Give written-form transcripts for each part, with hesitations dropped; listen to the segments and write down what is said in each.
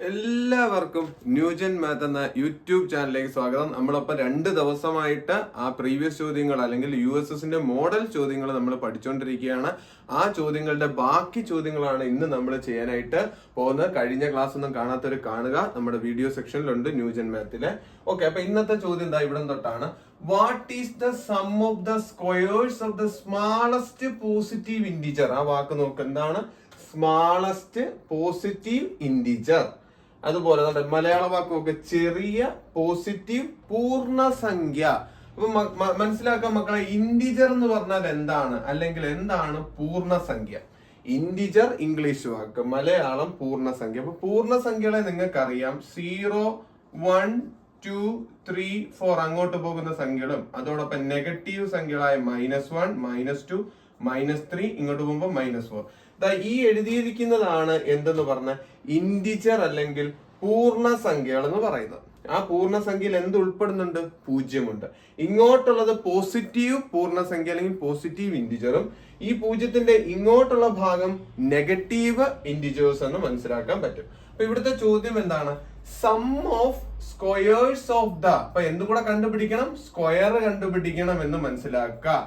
എല്ലാവർക്കും new gen math എന്ന YouTube ചാനലിലേക്ക് സ്വാഗതം. നമ്മളൊപ്പം 2 ദിവസമായിട്ട് ആ പ്രീവിയസ് ചോദ്യങ്ങൾ അല്ലെങ്കിൽ USSന്റെ മോഡൽ ചോദ്യങ്ങൾ നമ്മൾ പഠിച്ചുകൊണ്ടിരിക്കുകയാണ്. ആ ചോദ്യങ്ങളുടെ ബാക്കി ചോദ്യങ്ങളാണ് ഇന്ന് നമ്മൾ ചെയ്യാനായിട്ട് പോകുന്നത്. കഴിഞ്ഞ ക്ലാസ് ഒന്നും കാണാത്തവർ കാണുക, നമ്മുടെ വീഡിയോ സെക്ഷനിലുണ്ട് ന്യൂജൻ മാത്തിലെ. ഓക്കെ, അപ്പൊ ഇന്നത്തെ ചോദ്യം എന്താ ഇവിടെ തൊട്ടാണ്. What is the sum of the squares of the smallest positive integer? ആ വാക്ക് നോക്ക്, എന്താണ് സ്മാളസ്റ്റ് പോസിറ്റീവ് ഇന്റിജർ? അതുപോലെ മലയാള വാക്കൊക്കെ ചെറിയ പോസിറ്റീവ് പൂർണ്ണസംഖ്യ. അപ്പൊ മനസ്സിലാക്കാൻ മക്കളെ, ഇന്റിജർ എന്ന് പറഞ്ഞാൽ എന്താണ്, അല്ലെങ്കിൽ എന്താണ് പൂർണ്ണസംഖ്യ? ഇന്റിജർ ഇംഗ്ലീഷ് വാക്ക്, മലയാളം പൂർണ്ണസംഖ്യ. അപ്പൊ പൂർണ്ണസംഖ്യകളെ നിങ്ങൾക്കറിയാം, 0, 1, 2, 3, 4 അങ്ങോട്ട് പോകുന്ന സംഖ്യകളും അതോടൊപ്പം നെഗറ്റീവ് സംഖ്യകളായ -1, -2, -3 ഇങ്ങോട്ട് പോകുമ്പോൾ -4. ഈ എഴുതിയിരിക്കുന്നതാണ് എന്തെന്ന് പറഞ്ഞ ഇന്റിജർ അല്ലെങ്കിൽ പൂർണ്ണസംഖ്യകൾ എന്ന് പറയുന്നത്. ആ പൂർണ്ണസംഖ്യയിൽ എന്ത് ഉൾപ്പെടുന്നുണ്ട്? 0 ഉണ്ട്. ഇങ്ങോട്ടുള്ളത് പോസിറ്റീവ് പൂർണ്ണസംഖ്യ അല്ലെങ്കിൽ പോസിറ്റീവ് ഇന്റിജറും, ഈ 0ത്തിന്റെ ഇങ്ങോട്ടുള്ള ഭാഗം നെഗറ്റീവ് ഇന്റിജേഴ്സ് എന്ന് മനസ്സിലാക്കാൻ പറ്റും. അപ്പൊ ഇവിടുത്തെ ചോദ്യം എന്താണ്? Sum of squares of the. അപ്പൊ എന്തുകൂടെ കണ്ടുപിടിക്കണം? സ്ക്വയർ കണ്ടുപിടിക്കണം എന്ന് മനസ്സിലാക്കുക.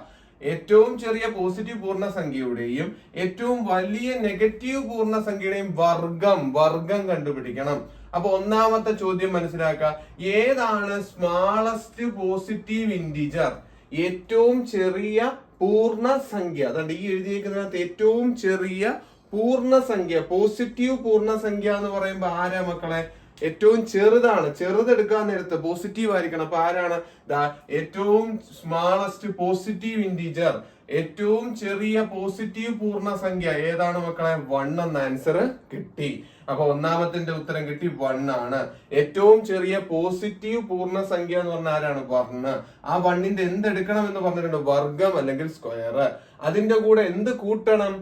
ഏറ്റവും ചെറിയ പോസിറ്റീവ് പൂർണ്ണസംഖ്യയുടെയും ഏറ്റവും വലിയ നെഗറ്റീവ് പൂർണ്ണസംഖ്യയുടെയും വർഗം കണ്ടുപിടിക്കണം. അപ്പൊ ഒന്നാമത്തെ ചോദ്യം മനസ്സിലാക്കുക, ഏതാണ് സ്മാളസ്റ്റ് പോസിറ്റീവ് ഇന്റിജർ? ഏറ്റവും ചെറിയ പൂർണ്ണസംഖ്യ. അതുകൊണ്ട് ഈ എഴുതിയിരിക്കുന്നതിനകത്ത് ഏറ്റവും ചെറിയ പൂർണ്ണസംഖ്യ, പോസിറ്റീവ് പൂർണ്ണസംഖ്യ എന്ന് പറയുമ്പോൾ ആരാ മക്കളെ? ഏറ്റവും ചെറുതാണ്. ചെറുതെടുക്കാൻ നേരത്ത് പോസിറ്റീവ് ആയിരിക്കണം. അപ്പൊ ആരാണ്? ഏറ്റവും സ്മാളസ്റ്റ് പോസിറ്റീവ് ഇന്റിജർ, ഏറ്റവും ചെറിയ പോസിറ്റീവ് പൂർണ്ണസംഖ്യ ഏതാണ് മക്കളെ? 1 എന്ന ആൻസർ കിട്ടി. അപ്പൊ ഒന്നാമത്തിന്റെ ഉത്തരം കിട്ടി, 1 ആണ്. ഏറ്റവും ചെറിയ പോസിറ്റീവ് പൂർണ്ണസംഖ്യ എന്ന് പറഞ്ഞാൽ ആരാണ്? 1. ആ 1ന്റെ എന്തെടുക്കണം എന്ന് പറഞ്ഞിട്ടുണ്ട്? വർഗം അല്ലെങ്കിൽ സ്ക്വയർ. അതിന്റെ കൂടെ എന്ത് കൂട്ടണം?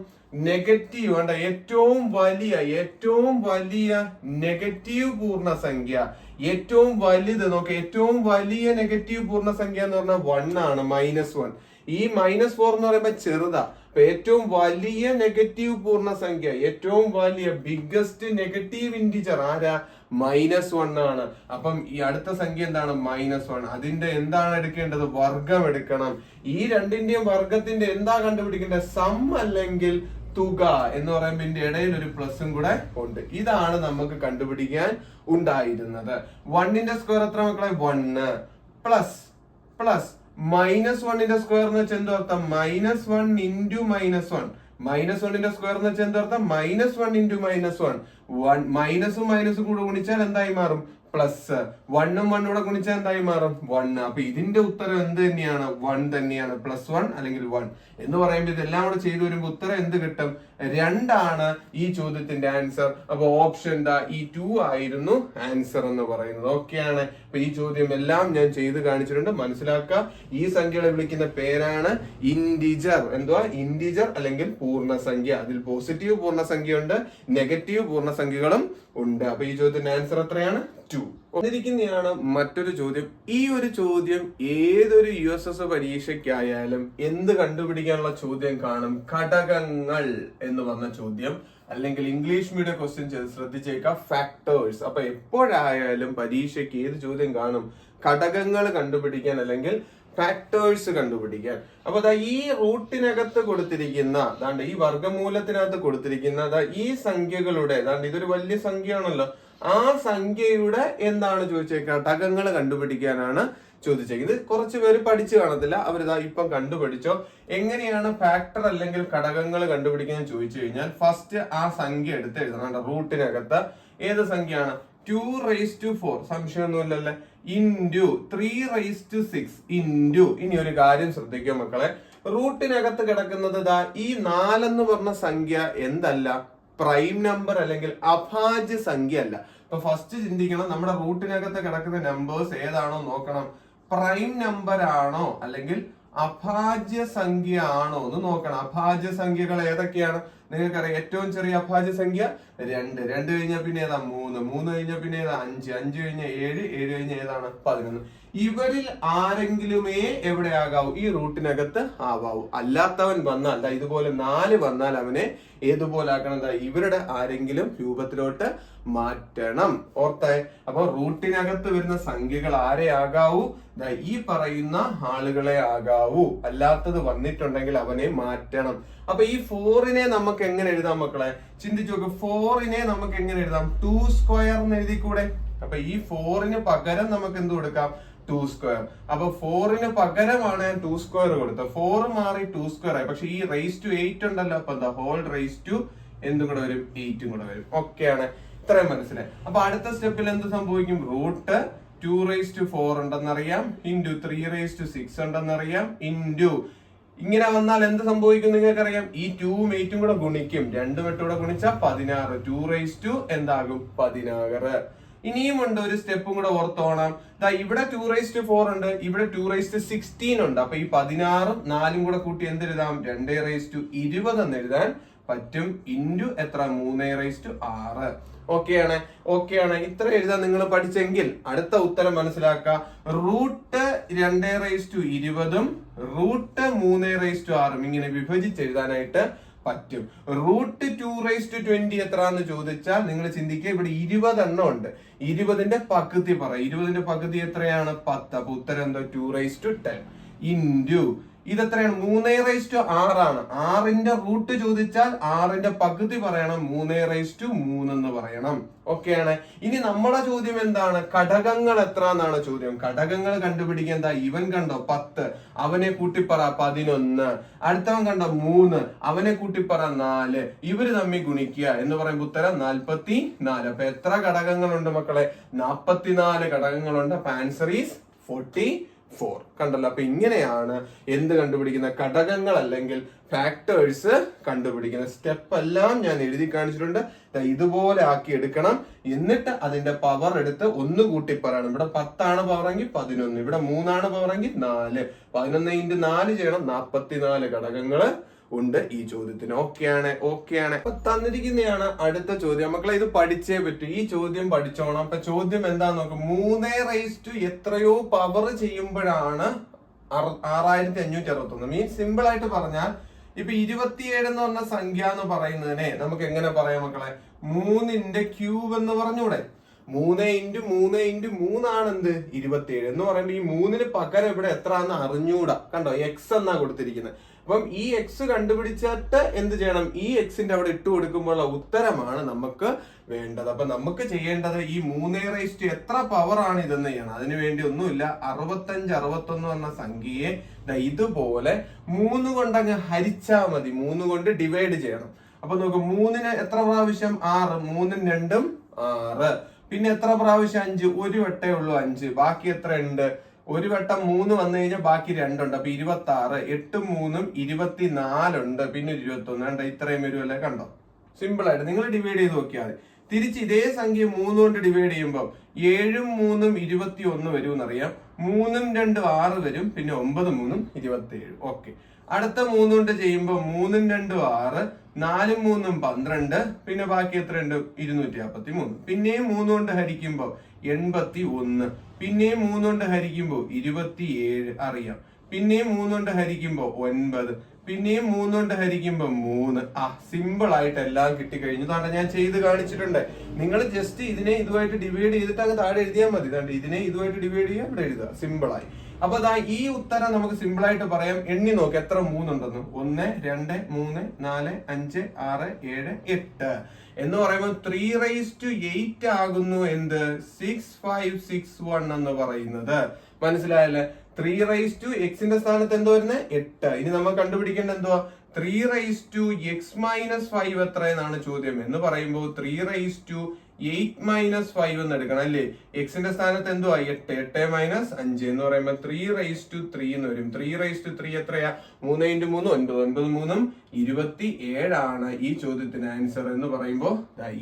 നെഗറ്റീവ്. വേണ്ട, ഏറ്റവും വലിയ നെഗറ്റീവ് പൂർണ്ണസംഖ്യ, ഏറ്റവും വലുത് നോക്ക്. ഏറ്റവും വലിയ നെഗറ്റീവ് പൂർണ്ണസംഖ്യ എന്ന് പറഞ്ഞാൽ 1 ആണ്, -1. ഈ -4 എന്ന് പറയുമ്പോൾ ചെറുതാ. അപ്പൊ ഏറ്റവും വലിയ നെഗറ്റീവ് പൂർണ്ണസംഖ്യ, ഏറ്റവും വലിയ ബിഗ്ഗസ്റ്റ് നെഗറ്റീവ് ഇന്റിജർ ആരാ? -1 ആണ്. അപ്പം ഈ അടുത്ത സംഖ്യ എന്താണ്? -1. അതിന്റെ എന്താണ് എടുക്കേണ്ടത്? വർഗം എടുക്കണം. ഈ രണ്ടിന്റെയും വർഗത്തിന്റെ എന്താ കണ്ടുപിടിക്കേണ്ടത്? സം അല്ലെങ്കിൽ തുക എന്ന് പറയുമ്പോൾ ഇതിന്റെ ഇടയിൽ ഒരു പ്ലസും കൂടെ ഉണ്ട്. ഇതാണ് നമുക്ക് കണ്ടുപിടിക്കാൻ ഉണ്ടായിരുന്നത്. 1ന്റെ സ്ക്വയർ എത്ര മക്കളെ? 1 പ്ലസ് -1ന്റെ സ്ക്വയർ എന്ന് വെച്ചാൽ എന്തർത്ഥം? -1 ഇൻറ്റു -1. -1ന്റെ സ്ക്വയർ എന്ന് വെച്ചാൽ എന്തർത്ഥം? -1 ഇൻറ്റു -1. മൈനസും മൈനസും കൂടെ ഗുണിച്ചാൽ എന്തായി മാറും? പ്ലസ്. 1ഉം 1 കൂടെ ഗുണിച്ചാൽ എന്തായി മാറും? 1. അപ്പൊ ഇതിന്റെ ഉത്തരം എന്ത് തന്നെയാണ്? 1 തന്നെയാണ്. +1 അല്ലെങ്കിൽ 1 എന്ന് പറയുമ്പോൾ ഇതെല്ലാം കൂടെ ചെയ്തു വരുമ്പോൾ ഉത്തരം എന്ത് കിട്ടും? 2 ആണ് ഈ ചോദ്യത്തിന്റെ ആൻസർ. അപ്പൊ ഓപ്ഷൻ ഈ 2 ആയിരുന്നു ആൻസർ എന്ന് പറയുന്നത്. ഓക്കെയാണ്. അപ്പൊ ഈ ചോദ്യം എല്ലാം ഞാൻ ചെയ്ത് കാണിച്ചിട്ടുണ്ട്, മനസ്സിലാക്കുക. ഈ സംഖ്യകളെ വിളിക്കുന്ന പേരാണ് ഇന്റിജർ. എന്തുവാ? ഇന്റിജർ അല്ലെങ്കിൽ പൂർണ്ണസംഖ്യ. അതിൽ പോസിറ്റീവ് പൂർണ്ണസംഖ്യ ഉണ്ട്, നെഗറ്റീവ് പൂർണ്ണസംഖ്യകളും ഉണ്ട്. അപ്പൊ ഈ ചോദ്യത്തിന്റെ ആൻസർ എത്രയാണ്? 2. വന്നിരിക്കുന്നതാണ് മറ്റൊരു ചോദ്യം. ഈ ഒരു ചോദ്യം ഏതൊരു USS പരീക്ഷയ്ക്കായാലും എന്ത് കണ്ടുപിടിക്കാനുള്ള ചോദ്യം കാണും? ഘടകങ്ങൾ എന്ന് പറഞ്ഞ ചോദ്യം, അല്ലെങ്കിൽ ഇംഗ്ലീഷ് മീഡിയം ക്വസ്റ്റ്യൻ ചെയ്ത് ശ്രദ്ധിച്ചേക്കാം, ഫാക്ടേഴ്സ്. അപ്പൊ എപ്പോഴായാലും പരീക്ഷയ്ക്ക് ഏത് ചോദ്യം കാണും? ഘടകങ്ങൾ കണ്ടുപിടിക്കാൻ അല്ലെങ്കിൽ ഫാക്ടേഴ്സ് കണ്ടുപിടിക്കാൻ. അപ്പൊ ഈ റൂട്ടിനകത്ത് കൊടുത്തിരിക്കുന്ന, ഈ വർഗമൂലത്തിനകത്ത് കൊടുത്തിരിക്കുന്ന ഈ സംഖ്യകളുടെ, ഇതൊരു വലിയ സംഖ്യയാണല്ലോ, ആ സംഖ്യയുടെ എന്താണ് ചോദിച്ചേക്കുക? ഘടകങ്ങൾ കണ്ടുപിടിക്കാനാണ് ചോദിച്ചേക്കുന്നത്. ഇത് കുറച്ച് പേര് പഠിച്ചു കാണത്തില്ല, അവരിതാ ഇപ്പം കണ്ടുപിടിച്ചോ. എങ്ങനെയാണ് ഫാക്ടർ അല്ലെങ്കിൽ ഘടകങ്ങൾ കണ്ടുപിടിക്കാൻ ചോദിച്ചു കഴിഞ്ഞാൽ ഫസ്റ്റ് ആ സംഖ്യ എടുത്ത് എഴുതണം. റൂട്ടിനകത്ത് ഏത് സംഖ്യയാണ്? 2⁴, സംശയമൊന്നുമില്ലല്ലേ, ഇൻറ്റു 3�6, ഇൻറ്റു. ഇനി ഒരു കാര്യം ശ്രദ്ധിക്കുക മക്കളെ, റൂട്ടിനകത്ത് കിടക്കുന്നത് ഈ 4 എന്ന് പറഞ്ഞ സംഖ്യ എന്തല്ല? പ്രൈം നമ്പർ അല്ലെങ്കിൽ അഭാജ്യ സംഖ്യ അല്ല. അപ്പൊ ഫസ്റ്റ് ചിന്തിക്കണം, നമ്മുടെ റൂട്ടിനകത്ത് കിടക്കുന്ന നമ്പേഴ്സ് ഏതാണോ നോക്കണം. പ്രൈം നമ്പർ ആണോ അല്ലെങ്കിൽ അഭാജ്യ സംഖ്യ ആണോ എന്ന് നോക്കണം. അഭാജ്യ സംഖ്യകൾ ഏതൊക്കെയാണ് നിങ്ങൾക്കറിയാം? ഏറ്റവും ചെറിയ അഭാജ്യ സംഖ്യ 2, 2 കഴിഞ്ഞാൽ പിന്നെ ഏതാ? 3, 3 കഴിഞ്ഞാൽ പിന്നെ ഏതാ? 5, 5 കഴിഞ്ഞാൽ 7, 7 കഴിഞ്ഞാൽ ഏതാണ്? 11. ഇവരിൽ ആരെങ്കിലുമേ എവിടെ ആകാവൂ? ഈ റൂട്ടിനകത്ത് ആവാവൂ. അല്ലാത്തവൻ വന്നാൽ ഇതുപോലെ 4 വന്നാൽ അവനെ ഏതുപോലെ ആക്കണം? ഇവരുടെ ആരെങ്കിലും രൂപത്തിലോട്ട് മാറ്റണം. ഓർത്തേ, അപ്പൊ റൂട്ടിനകത്ത് വരുന്ന സംഖ്യകൾ ആരെ ആകാവൂ? ഈ പറയുന്ന ആളുകളെ ആകാവൂ. അല്ലാത്തത് വന്നിട്ടുണ്ടെങ്കിൽ അവനെ മാറ്റണം. അപ്പൊ ഈ 4നെ നമുക്ക് എങ്ങനെ എഴുതാം മക്കളെ? ചിന്തിച്ചു നോക്ക്. 4നെ നമുക്ക് എങ്ങനെ എഴുതാം? 2 സ്ക്വയർ എന്ന് എഴുതിക്കൂടെ? അപ്പൊ ഈ 4ന് പകരം നമുക്ക് എന്ത് കൊടുക്കാം? 2 സ്ക്വയർ. അപ്പൊ 4ന് പകരമാണ് ഞാൻ 2 സ്ക്വയർ കൊടുത്തത്. 4 മാറി 2 സ്ക്വയർ ആയി. പക്ഷെ ഈ റേസ് ടു 8 ഉണ്ടല്ലോ, അപ്പൊ എന്താ ഹോൾ റേസ് ടു എന്തും കൂടെ വരും? 8ഉം കൂടെ വരും. ഓക്കെയാണ്, ഇത്രയും മനസ്സിലായി. അപ്പൊ അടുത്ത സ്റ്റെപ്പിൽ എന്ത് സംഭവിക്കും? റൂട്ട് 2⁴ ഉണ്ടെന്നറിയാം, ഇൻറ്റു 3⁶ ഉണ്ടെന്നറിയാം, ഇൻറ്റു ഇങ്ങനെ വന്നാൽ എന്ത് സംഭവിക്കും നിങ്ങൾക്കറിയാം? ഈ 2ഉം 8ഉം കൂടെ ഗുണിക്കും. 2ഉം 8ഉം കൂടെ ഗുണിച്ചാൽ 16. 2 എന്താകും? 16. ഇനിയും ഉണ്ട് ഒരു സ്റ്റെപ്പും കൂടെ ഓർത്തോണം. ഇവിടെ 2⁴ ഉണ്ട്, ഇവിടെ 2⁻16 ഉണ്ട്. അപ്പൊ ഈ 16ഉം 4ഉം കൂടെ കൂട്ടി എന്തെഴുതാം? 2⁻20 എന്ന് എഴുതാൻ പറ്റും. ഇൻറ്റു എത്ര? 3�6. ഓക്കെയാണ്. ഇത്ര എഴുതാൻ നിങ്ങൾ പഠിച്ചെങ്കിൽ അടുത്ത ഉത്തരം മനസ്സിലാക്കുക. റൂട്ട് 2⁻20ഉം റൂട്ട് 3⁻6ഉം ഇങ്ങനെ വിഭജിച്ച് എഴുതാനായിട്ട് പറ്റും. റൂട്ട് 2⁻20 എത്ര എന്ന് ചോദിച്ചാൽ നിങ്ങൾ ചിന്തിക്കുക, ഇവിടെ 20 എണ്ണം ഉണ്ട്. 20ന്റെ പകുതി പറ. 20ന്റെ പകുതി എത്രയാണ്? 10. അപ്പൊ ഉത്തരം എന്താ? 2⁻10 ഇൻറ്റു ഇതെത്രയാണ്? 3�6 ആണ്. 6ന്റെ റൂട്ട് ചോദിച്ചാൽ 6ന്റെ പകുതി പറയണം, 3⁻3 എന്ന് പറയണം. ഓക്കെയാണ്. ഇനി നമ്മുടെ ചോദ്യം എന്താണ്? ഘടകങ്ങൾ എത്ര എന്നാണ് ചോദ്യം. ഘടകങ്ങൾ കണ്ടുപിടിക്കാൻ എന്താ? ഇവൻ കണ്ടോ 10, അവനെ കൂട്ടിപ്പറ 11. അടുത്തവൻ കണ്ടോ 3, അവനെ കൂട്ടിപ്പറ 4. ഇവര് തമ്മിൽ ഗുണിക്കുക എന്ന് പറയുമ്പോൾ ഉത്തരം 44. അപ്പൊ എത്ര ഘടകങ്ങളുണ്ട് മക്കളെ? 44 ഘടകങ്ങളുണ്ട്. അപ്പൊ ആൻസർ ഈസ് 44. കണ്ടല്ലോ. അപ്പൊ ഇങ്ങനെയാണ് എന്ത് കണ്ടുപിടിക്കുന്ന? ഘടകങ്ങൾ അല്ലെങ്കിൽ ഫാക്ടേഴ്സ് കണ്ടുപിടിക്കുന്ന സ്റ്റെപ്പ് എല്ലാം ഞാൻ എഴുതി കാണിച്ചിട്ടുണ്ട്. ഇതുപോലെ ആക്കി എടുക്കണം. എന്നിട്ട് അതിന്റെ പവർ എടുത്ത് ഒന്ന് കൂട്ടി പറയണം. ഇവിടെ 10 പവറെങ്കിൽ 11, ഇവിടെ 3 പവറെങ്കിൽ 4. 11 × 4 ചെയ്യണം. 44 ഘടകങ്ങള് ഉണ്ട് ഈ ചോദ്യത്തിന്. ഓക്കെയാണ്. അപ്പൊ തന്നിരിക്കുന്നതാണ് അടുത്ത ചോദ്യം. മക്കളെ ഇത് പഠിച്ചേ പറ്റൂ. ഈ ചോദ്യം പഠിച്ചോണം. അപ്പൊ ചോദ്യം എന്താന്ന് നോക്കും. 3 എത്രയോ പവർ ചെയ്യുമ്പോഴാണ് 6561. മീൻസ് സിമ്പിൾ ആയിട്ട് പറഞ്ഞാൽ ഇപ്പൊ 27 എന്ന് പറഞ്ഞ സംഖ്യ എന്ന് പറയുന്നതിനെ നമുക്ക് എങ്ങനെ പറയാം മക്കളെ? 3ന്റെ ക്യൂബ് എന്ന് പറഞ്ഞൂടെ? 3 × 3 × 3 ആണ് എന്ത്? 27 എന്ന് പറയുമ്പോ ഈ 3ന് പകരം ഇവിടെ എത്ര ആണെന്ന് അറിഞ്ഞൂടാ. കണ്ടോ, എക്സ് എന്നാ കൊടുത്തിരിക്കുന്നത്. അപ്പം ഈ എക്സ് കണ്ടുപിടിച്ചിട്ട് എന്ത് ചെയ്യണം? ഈ എക്സിന്റെ അവിടെ ഇട്ട് കൊടുക്കുമ്പോഴുള്ള ഉത്തരമാണ് നമുക്ക് വേണ്ടത്. അപ്പൊ നമുക്ക് ചെയ്യേണ്ടത് ഈ 3 എത്ര പവർ ആണ് ഇതെന്ന് ചെയ്യണം. അതിനു വേണ്ടി ഒന്നുമില്ല. 65 61 എന്ന സംഖ്യയെ ഇതുപോലെ 3 കൊണ്ട് അങ്ങ് ഹരിച്ചാൽ മതി. 3 കൊണ്ട് ഡിവൈഡ് ചെയ്യണം. അപ്പൊ നോക്ക്, 3ന് എത്ര പ്രാവശ്യം? 6. 3ഉം 2ഉം 6. പിന്നെ എത്ര പ്രാവശ്യം? 5. ഒരു വട്ടേ ഉള്ളൂ 5. ബാക്കി എത്ര ഉണ്ട്? ഒരു വട്ടം 3 വന്നു കഴിഞ്ഞാൽ ബാക്കി 2 ഉണ്ട്. അപ്പൊ 26. 8ഉം 3ഉം 24 ഉണ്ട്. പിന്നെ 21. വേണ്ട, ഇത്രയും വരുമല്ലേ? കണ്ടോ, സിമ്പിൾ ആയിട്ട് നിങ്ങൾ ഡിവൈഡ് ചെയ്ത് നോക്കിയാൽ മതി. തിരിച്ച് ഇതേ സംഖ്യ 3 കൊണ്ട് ഡിവൈഡ് ചെയ്യുമ്പോൾ 7ഉം 3ഉം 21 വരും എന്നറിയാം. 3ഉം 2ഉം 6 വരും. പിന്നെ 9ഉം 3ഉം 27. ഓക്കെ. അടുത്ത 3 കൊണ്ട് ചെയ്യുമ്പോൾ 3ഉം 2ഉം 6, 4ഉം 3ഉം 12. പിന്നെ ബാക്കി എത്ര ഉണ്ട്? 243. പിന്നെയും 3 കൊണ്ട് ഹരിക്കുമ്പോൾ 81. പിന്നെയും 3 കൊണ്ട് ഹരിക്കുമ്പോൾ 27 അറിയാം. പിന്നെയും 3 കൊണ്ട് ഹരിക്കുമ്പോൾ 9. പിന്നെയും 3 കൊണ്ട് ഹരിക്കുമ്പോൾ 3. സിമ്പിൾ ആയിട്ട് എല്ലാം കിട്ടിക്കഴിഞ്ഞു. താണ്ട ഞാൻ ചെയ്ത് കാണിച്ചിട്ടുണ്ട്. നിങ്ങൾ ജസ്റ്റ് ഇതിനെ ഇതുമായിട്ട് ഡിവൈഡ് ചെയ്തിട്ട് അങ്ങ് താഴെ എഴുതിയാൽ മതി. താണ്ട് ഇതിനെ ഇതുമായിട്ട് ഡിവൈഡ് ചെയ്യുക, ഇവിടെ എഴുതുക. സിമ്പിൾ ആയി. അപ്പൊ ഈ ഉത്തരം നമുക്ക് സിമ്പിൾ ആയിട്ട് പറയാം. എണ്ണി നോക്ക് എത്ര 3 ഉണ്ടെന്ന്. 1 2 3 4 5 6 7 8 എന്ന് പറയുമ്പോൾ 3⁸ ആകുന്നു എന്ത്? 6561 എന്ന് പറയുന്നത്. മനസ്സിലായല്ലേ? 3 എക്സിന്റെ സ്ഥാനത്ത് എന്തോ വരുന്നത്? 8. ഇനി നമ്മൾ കണ്ടുപിടിക്കേണ്ട എന്തുവാ? 3x-5 എത്ര എന്നാണ് ചോദ്യം. എന്ന് പറയുമ്പോൾ 3⁸ എന്ന് എടുക്കണം അല്ലേ? എക്സിന്റെ സ്ഥാനത്ത് എന്തുവാ? 8. 8 - 5 എന്ന് പറയുമ്പോൾ 3⁻³ എന്ന് വരും. 3⁻³ എത്രയാ? 3 × 3 9. 9 × 3 27 ആണ് ഈ ചോദ്യത്തിന്റെ ആൻസർ. എന്ന് പറയുമ്പോൾ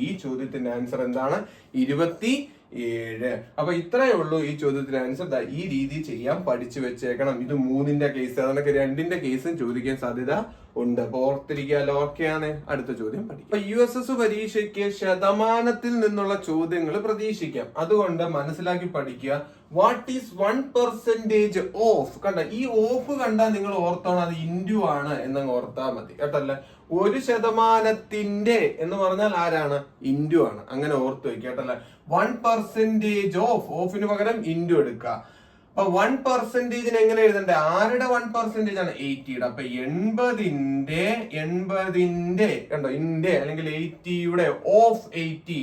ഈ ചോദ്യത്തിന്റെ ആൻസർ എന്താണ്? 27. അപ്പൊ ഇത്രയേ ഉള്ളൂ ഈ ചോദ്യത്തിന്റെ ആൻസർ. ഈ രീതി ചെയ്യാൻ പഠിച്ചു വെച്ചേക്കണം. ഇത് 3ന്റെ കേസ്, അതൊക്കെ 2ന്റെ കേസും ചോദിക്കാൻ സാധ്യത ഉണ്ട്. അപ്പൊ ഓർത്തിരിക്കാലോ. ഓക്കെയാണ്. അടുത്ത ചോദ്യം പഠിക്കാം. അപ്പൊ USS പരീക്ഷയ്ക്ക് ശതമാനത്തിൽ നിന്നുള്ള ചോദ്യങ്ങൾ പ്രതീക്ഷിക്കാം. അതുകൊണ്ട് മനസ്സിലാക്കി പഠിക്കുക. What is 1% of? കണ്ട, ഈ ഓഫ് കണ്ടാൽ നിങ്ങൾ ഓർത്തോണം അത് ഇൻറ്റു ആണ് എന്നങ്ങ് ഓർത്താൽ മതി കേട്ടല്ലേ. 1% എന്ന് പറഞ്ഞാൽ ആരാണ്? ഇൻഡു ആണ്. അങ്ങനെ ഓർത്ത് വെക്കുക കേട്ടല്ലേ. 1% ഓഫിന് പകരം ഇൻഡു എടുക്കുക. അപ്പൊ 1% എങ്ങനെ എഴുതണ്ടേ? ആരുടെ 1% ആണ്? 80യുടെ. അപ്പൊ 80ന്റെ കണ്ടോ, ഇന്റെ അല്ലെങ്കിൽ 80യുടെ ഓഫ് 80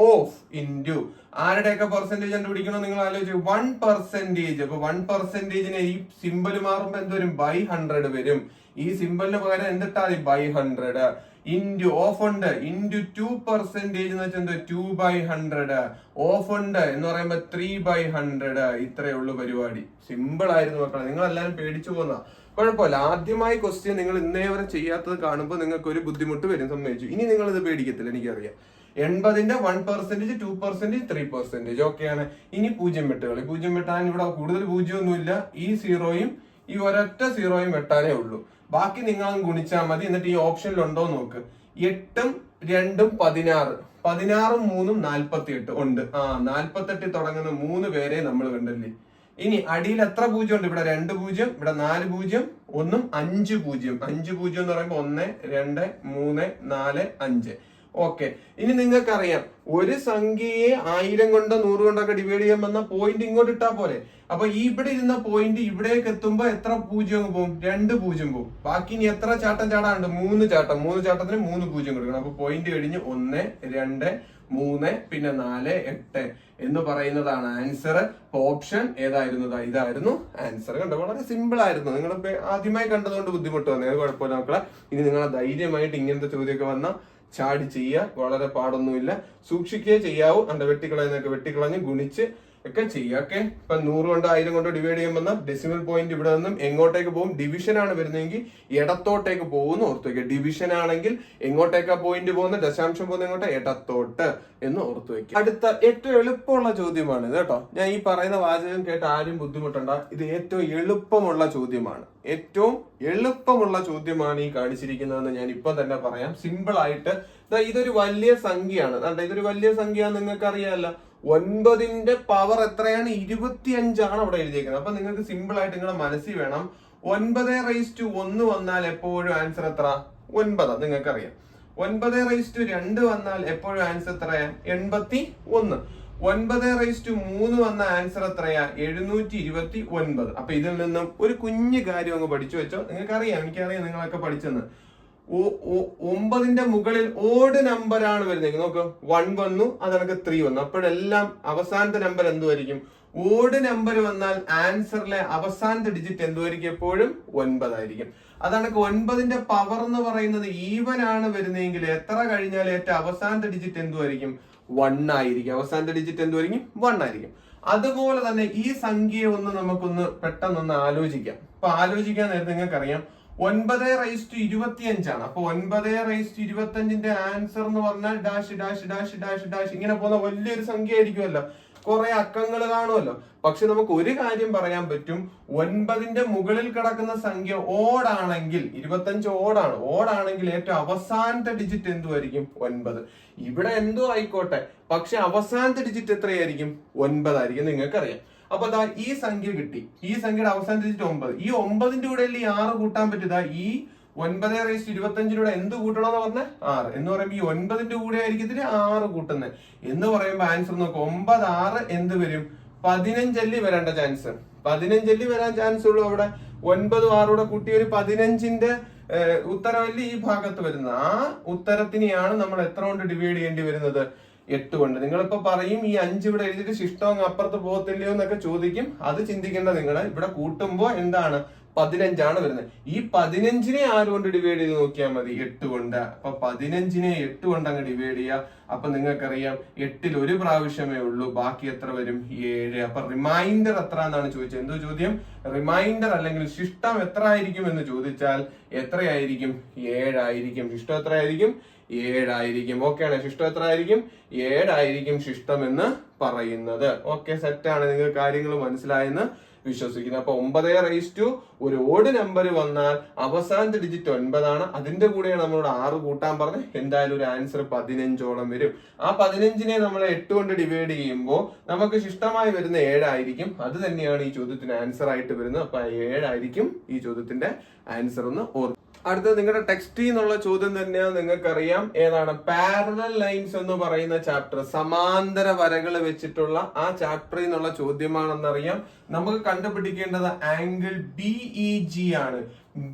ഓഫ് ഇൻഡു ആരുടെയൊക്കെ പെർസെന്റേജ് കണ്ടുപിടിക്കണം നിങ്ങൾ ആലോചിച്ചു. 1%. അപ്പൊ 1%നെ ഈ സിമ്പിൾ മാറുമ്പോ എന്തോരും? ബൈ 100 വരും. ഈ സിമ്പിളിന് പകരം എന്തിട്ടാ മതി? ബൈ 100 ഇൻഡു ഓഫ് ഉണ്ട് ഇൻഡു 2% എന്ന് വെച്ചാൽ എന്താ? 2/100 ഓഫ് ഉണ്ട് എന്ന് പറയുമ്പോ 3/100. ഇത്രയേ ഉള്ളൂ പരിപാടി. സിമ്പിൾ ആയിരുന്നു മക്കളെ. നിങ്ങൾ എല്ലാവരും പേടിച്ചു പോകുന്ന കുഴപ്പമില്ല. ആദ്യമായി ക്വസ്റ്റ്യൻ നിങ്ങൾ ഇന്നേ വരെ ചെയ്യാത്തത് കാണുമ്പോൾ നിങ്ങൾക്ക് ഒരു ബുദ്ധിമുട്ട് വരും, സമ്മതിച്ചു. ഇനി നിങ്ങൾ ഇത് പേടിക്കത്തില്ല, എനിക്കറിയാം. 80ന്റെ 1%, 2%, 3%. ഓക്കെയാണ്. ഇനി 0 വെട്ടുകൾ. 0 വെട്ടാൻ ഇവിടെ കൂടുതൽ 0 ഒന്നുമില്ല. ഈ സീറോയും ഈ ഒരൊറ്റ സീറോയും വെട്ടാനേ ഉള്ളൂ. ബാക്കി നിങ്ങളും ഗുണിച്ചാൽ മതി. എന്നിട്ട് ഈ ഓപ്ഷനിൽ ഉണ്ടോ നോക്ക്. 8ഉം 2ഉം 16, 16ഉം 3ഉം 48 ഉണ്ട്. 48 തുടങ്ങുന്ന 3 പേരെ നമ്മൾ കണ്ടല്ലേ. ഇനി അടിയിൽ എത്ര 0 ഉണ്ട്? ഇവിടെ 2 0, ഇവിടെ 4 0, 1ഉം 5 0. 5 0 എന്ന് പറയുമ്പോൾ 1, 2, 3, 4, 5. ഓക്കെ. ഇനി നിങ്ങൾക്കറിയാം ഒരു സംഖ്യയെ 1000 കൊണ്ടോ 100 കൊണ്ടൊക്കെ ഡിവൈഡ് ചെയ്യാൻ വന്ന പോയിന്റ് ഇങ്ങോട്ട് ഇട്ടാ പോലെ. അപ്പൊ ഇവിടെ ഇരുന്ന പോയിന്റ് ഇവിടേക്ക് എത്തുമ്പോ എത്ര 0 പോകും? 2 0 പോകും. ബാക്കി ഇനി എത്ര ചാട്ടം ചാടാണ്ട്? 3 ചാട്ടം. 3 ചാട്ടത്തിന് 3 0 കൊടുക്കണം. അപ്പൊ പോയിന്റ് കഴിഞ്ഞ് 1, 2, 3, പിന്നെ 4, 8 എന്ന് പറയുന്നതാണ് ആൻസർ. ഓപ്ഷൻ ഏതായിരുന്നതാ? ഇതായിരുന്നു ആൻസർ. കണ്ടോ, വളരെ സിമ്പിൾ ആയിരുന്നു. നിങ്ങൾ ആദ്യമായി കണ്ടതുകൊണ്ട് ബുദ്ധിമുട്ട് വന്നത് കുഴപ്പമില്ല മക്കളെ. ഇനി നിങ്ങളെ ധൈര്യമായിട്ട് ഇങ്ങനത്തെ ചോദ്യമൊക്കെ വന്ന ചാടി ചെയ്യുക. വളരെ പാടൊന്നുമില്ല. സൂക്ഷിക്കുകയെ ചെയ്യാവൂ. വെട്ടിക്കളയുന്നൊക്കെ വെട്ടിക്കളഞ്ഞ് ഗുണിച്ച് ഒക്കെ ചെയ്യുക. ഓക്കെ. ഇപ്പൊ 100 കൊണ്ട് 1000 കൊണ്ട് ഡിവൈഡ് ചെയ്യുമ്പോൾ ഡെസിമൽ പോയിന്റ് ഇവിടെ നിന്നും എങ്ങോട്ടേക്ക് പോകും? ഡിവിഷൻ ആണ് വരുന്നതെങ്കിൽ ഇടത്തോട്ടേക്ക് പോകുന്നു ഓർത്തു വെക്കുക. ഡിവിഷൻ ആണെങ്കിൽ എങ്ങോട്ടേക്കാ പോയിന്റ് പോകുന്നത്? ദശാംശം പോകുന്ന എങ്ങോട്ട്? ഇടത്തോട്ട് എന്ന് ഓർത്തു വെക്കുക. അടുത്ത ഏറ്റവും എളുപ്പമുള്ള ചോദ്യമാണ് ഇത് കേട്ടോ. ഞാൻ ഈ പറയുന്ന വാചകം കേട്ട് ആരും ബുദ്ധിമുട്ടണ്ട. ഇത് ഏറ്റവും എളുപ്പമുള്ള ചോദ്യമാണ്. ഏറ്റവും എളുപ്പമുള്ള ചോദ്യമാണ് ഈ കാണിച്ചിരിക്കുന്നതെന്ന് ഞാൻ ഇപ്പൊ തന്നെ പറയാം. സിമ്പിൾ ആയിട്ട് ഇതൊരു വലിയ സംഖ്യയാണ്. ഇതൊരു വലിയ സംഖ്യ നിങ്ങൾക്ക് അറിയാമല്ലോ. 9ന്റെ പവർ എത്രയാണ്? 25 അവിടെ എഴുതിയേക്കുന്നത്. അപ്പൊ നിങ്ങൾക്ക് സിമ്പിൾ ആയിട്ട് നിങ്ങളുടെ മനസ്സിൽ വേണം 9/1 വന്നാൽ എപ്പോഴും ആൻസർ എത്ര? 9. നിങ്ങൾക്കറിയാം. 9/2 വന്നാൽ എപ്പോഴും ആൻസർ എത്രയാ? 81. 9/3 വന്ന ആൻസർ എത്രയാ? 729. അപ്പൊ ഇതിൽ നിന്നും ഒരു കുഞ്ഞു കാര്യം അങ്ങ് പഠിച്ചു വെച്ചോ. നിങ്ങൾക്കറിയാം, എനിക്കറിയാം നിങ്ങളൊക്കെ പഠിച്ചെന്ന്. 9ന്റെ മുകളിൽ ഓഡ് നമ്പർ ആണ് വരുന്നത്. നോക്ക്, 1 വന്നു, അതനക്ക് 3 വന്നു. അപ്പോഴെല്ലാം അവസാനത്തെ നമ്പർ എന്തുമായിരിക്കും? ഓഡ് നമ്പർ വന്നാൽ ആൻസറിലെ അവസാനത്തെ ഡിജിറ്റ് എന്തുമായിരിക്കും? എപ്പോഴും 9 ആയിരിക്കും. അതാണ് 9ന്റെ പവർ എന്ന് പറയുന്നത് ഈവൻ ആണ് വരുന്നതെങ്കിൽ എത്ര കഴിഞ്ഞാൽ ഏറ്റവും അവസാനത്തെ ഡിജിറ്റ് എന്തുമായിരിക്കും? 1 ആയിരിക്കും. അവസാനത്തെ ഡിജിറ്റ് എന്തുമായിരിക്കും? 1 ആയിരിക്കും. അതുപോലെ തന്നെ ഈ സംഖ്യയെ നമുക്കൊന്ന് പെട്ടെന്നൊന്ന് ആലോചിക്കാം. അപ്പൊ ആലോചിക്കാൻ നേരത്തെ നിങ്ങൾക്കറിയാം 9/25 ആണ്. അപ്പൊ 9/25ന്റെ ആൻസർ എന്ന് പറഞ്ഞാൽ dash dash dash dash dash ഇങ്ങനെ പോകുന്ന വലിയൊരു സംഖ്യ ആയിരിക്കുമല്ലോ. കുറെ അക്കങ്ങൾ കാണുമല്ലോ. പക്ഷെ നമുക്ക് ഒരു കാര്യം പറയാൻ പറ്റും. 9ന്റെ മുകളിൽ കിടക്കുന്ന സംഖ്യ ഓടാണെങ്കിൽ 25 ഓടാണ്. ഓടാണെങ്കിൽ ഏറ്റവും അവസാനത്തെ ഡിജിറ്റ് എന്തുമായിരിക്കും? 9. ഇവിടെ എന്തോ ആയിക്കോട്ടെ, പക്ഷെ അവസാനത്തെ ഡിജിറ്റ് എത്രയായിരിക്കും? 9 ആയിരിക്കും. നിങ്ങൾക്കറിയാം. അപ്പൊ ഈ സംഖ്യ കിട്ടി. ഈ സംഖ്യയുടെ അവസാന ഡിജിറ്റ് 9. ഈ 9ന്റെ കൂടെ ഈ 6 കൂട്ടാൻ പറ്റുക. ഈ 9/25 എന്ത് കൂട്ടണമെന്ന് പറഞ്ഞാൽ 6 എന്ന് പറയുമ്പോൾ ഈ 9ന്റെ കൂടെ ആയിരിക്കും 6 കൂട്ടുന്നത് എന്ന് പറയുമ്പോൾ ആൻസർ നോക്കും. 9 6 എന്ത് വരും? 15 വരേണ്ട ചാൻസ്. 15 വരാൻ ചാൻസ് ഉള്ളൂ. അവിടെ 9 6 കൂട്ടി ഒരു 15ന്റെ ഉത്തരമല്ലേ ഈ ഭാഗത്ത് വരുന്നത്. ആ ഉത്തരത്തിനെയാണ് നമ്മൾ എത്ര കൊണ്ട് ഡിവൈഡ് ചെയ്യേണ്ടി വരുന്നത്? 8 കൊണ്ട്. നിങ്ങളിപ്പോ പറയും ഈ 5 ഇവിടെ എഴുതിയിട്ട് ശിഷ്ടം അപ്പുറത്ത് പോകത്തില്ലയോ എന്നൊക്കെ ചോദിക്കും. അത് ചിന്തിക്കേണ്ട നിങ്ങൾ. ഇവിടെ കൂട്ടുമ്പോ എന്താണ്? 15 വരുന്നത്. ഈ 15നെ ആരുകൊണ്ട് ഡിവൈഡ് ചെയ്ത് നോക്കിയാൽ മതി? 8 കൊണ്ട്. അപ്പൊ 15നെ 8 കൊണ്ട് അങ്ങ് ഡിവൈഡ് ചെയ്യുക. അപ്പൊ നിങ്ങൾക്കറിയാം 8ൽ ഒരു പ്രാവശ്യമേ ഉള്ളൂ. ബാക്കി എത്ര വരും? 7. അപ്പൊ റിമൈൻഡർ എത്ര എന്നാണ് ചോദിച്ചത്. എന്തോ ചോദ്യം? റിമൈൻഡർ അല്ലെങ്കിൽ ശിഷ്ടം എത്ര ആയിരിക്കും എന്ന് ചോദിച്ചാൽ എത്രയായിരിക്കും? 7 ആയിരിക്കും. ശിഷ്ടം എത്ര ആയിരിക്കും? 7 ആയിരിക്കും. ഓക്കെ ആണ്. ശിഷ്ടം എത്ര ആയിരിക്കും? 7 ആയിരിക്കും ശിഷ്ടം എന്ന് പറയുന്നത്. ഓക്കെ, സെറ്റാണ്. നിങ്ങൾ കാര്യങ്ങൾ മനസ്സിലായെന്ന് വിശ്വസിക്കുന്നു. അപ്പൊ 9 ഒരു ഓഡ് നമ്പർ വന്നാൽ അവസാനത്തെ ഡിജിറ്റ് 9 ആണ്. അതിന്റെ കൂടെയാണ് നമ്മളോട് 6 കൂട്ടാൻ പറഞ്ഞത്. എന്തായാലും ഒരു ആൻസർ 15ഓളം വരും. ആ 15നെ നമ്മൾ 8 കൊണ്ട് ഡിവൈഡ് ചെയ്യുമ്പോൾ നമുക്ക് ശിഷ്ടമായി വരുന്ന 7 ആയിരിക്കും. അത് തന്നെയാണ് ഈ ചോദ്യത്തിന് ആൻസർ ആയിട്ട് വരുന്നത്. അപ്പൊ 7 ആയിരിക്കും ഈ ചോദ്യത്തിന്റെ ആൻസർ എന്ന് ഓർക്കും. അടുത്ത നിങ്ങളുടെ ടെക്സ്റ്റിൽ നിന്നുള്ള ചോദ്യം തന്നെയാണ്, നിങ്ങൾക്കറിയാം ഏതാണ്, പാരലൽ ലൈൻസ് എന്ന് പറയുന്ന ചാപ്റ്റർ, സമാന്തര വരകൾ വെച്ചിട്ടുള്ള ആ ചാപ്റ്ററിൽ നിന്നുള്ള ചോദ്യമാണെന്നറിയാം. നമുക്ക് കണ്ടുപിടിക്കേണ്ടത് ആംഗിൾ BEG ആണ്.